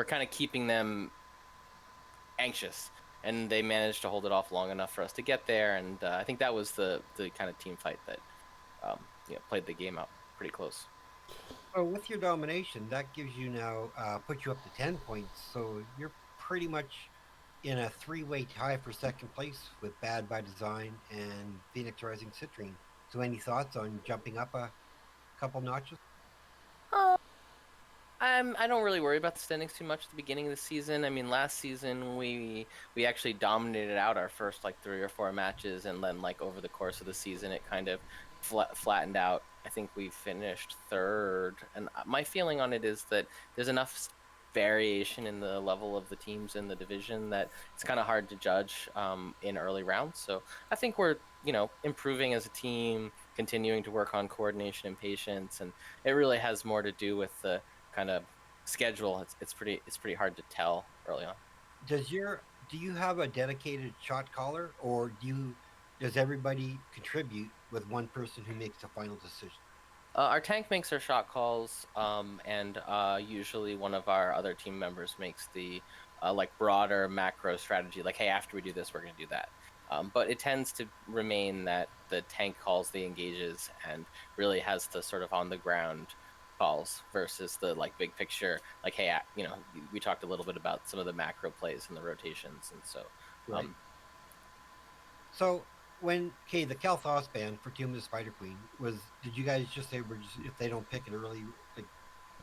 Speaker 4: kind of keeping them anxious, and they managed to hold it off long enough for us to get there, and I think that was the kind of team fight that played the game out pretty close.
Speaker 2: So with your domination, that gives you now puts you up to 10 points. So you're pretty much in a 3-way tie for second place with Bad by Design and Phoenix Rising Citrine. So any thoughts on jumping up a couple notches?
Speaker 4: I don't really worry about the standings too much at the beginning of the season. I mean, last season we actually dominated out our first 3 or 4 matches, and then over the course of the season it kind of flattened out. I think we finished 3rd, and my feeling on it is that there's enough variation in the level of the teams in the division that it's kind of hard to judge in early rounds. So I think we're improving as a team, continuing to work on coordination and patience, and it really has more to do with the kind of schedule. It's pretty hard to tell early on.
Speaker 2: Do you have a dedicated shot caller, or does everybody contribute with one person who makes the final decision?
Speaker 4: Our tank makes our shot calls, and usually one of our other team members makes the broader macro strategy, hey, after we do this we're going to do that. But it tends to remain that the tank calls the engages and really has the sort of on the ground calls versus the big picture, hey, we talked a little bit about some of the macro plays and the rotations, and so
Speaker 2: right. So when the Kalthos ban for Tomb of the Spider Queen did you guys just say if they don't pick it early,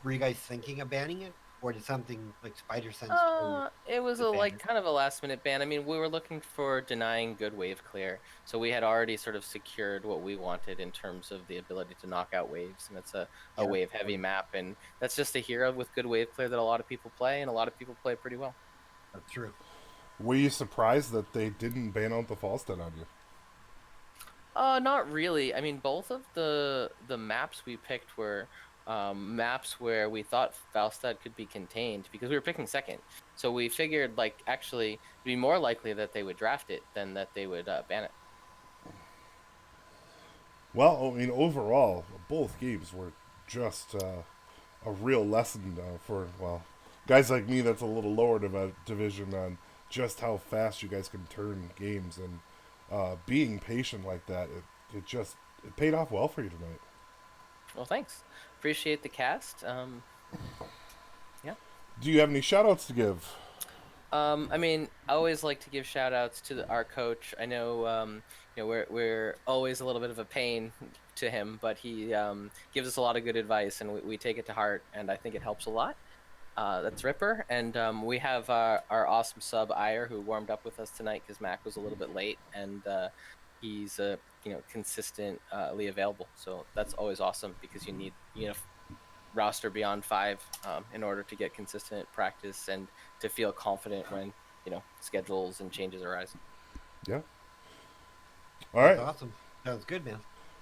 Speaker 2: were you guys thinking of banning it, or did something like Spider Sense?
Speaker 4: It was kind of a last minute ban. I mean, we were looking for denying good wave clear, so we had already sort of secured what we wanted in terms of the ability to knock out waves, and it's a wave heavy map, and that's just a hero with good wave clear that a lot of people play, and a lot of people play pretty well.
Speaker 2: That's true.
Speaker 1: Were you surprised that they didn't ban out the Falstad on you?
Speaker 4: Not really. I mean, both of the maps we picked were maps where we thought Falstad could be contained because we were picking second. So we figured, actually, it'd be more likely that they would draft it than that they would ban it.
Speaker 1: Well, I mean, overall, both games were just a real lesson for, guys like me that's a little lower division on just how fast you guys can turn games, and being patient like that, it paid off well for you tonight.
Speaker 4: Well, thanks. Appreciate the cast. Yeah.
Speaker 1: Do you have any shout-outs to give?
Speaker 4: I mean, I always like to give shout-outs to our coach. I know, we're always a little bit of a pain to him, but he gives us a lot of good advice, and we take it to heart, and I think it helps a lot. That's Ripper, and we have our awesome sub Ire, who warmed up with us tonight because Mac was a little bit late, and he's consistently available. So that's always awesome because you need roster beyond 5 in order to get consistent practice and to feel confident when schedules and changes arise.
Speaker 1: Yeah. All right.
Speaker 2: That's awesome. Sounds good, man.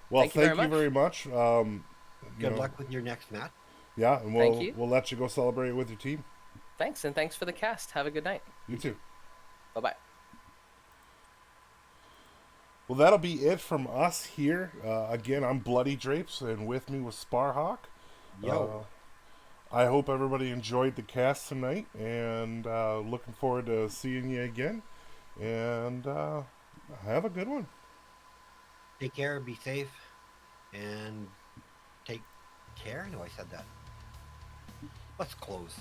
Speaker 1: Well, thank you very much.
Speaker 2: Good luck with your next match.
Speaker 1: Yeah, and we'll let you go celebrate with your team.
Speaker 4: Thanks, and thanks for the cast. Have a good night.
Speaker 1: You too.
Speaker 4: Bye-bye.
Speaker 1: Well, that'll be it from us here. Again, I'm Bloody Drapes, and with me was Sparhawk.
Speaker 2: Yo.
Speaker 1: I hope everybody enjoyed the cast tonight, and looking forward to seeing you again. And have a good one.
Speaker 2: Take care, be safe, and take care. No, I said that. Let's close.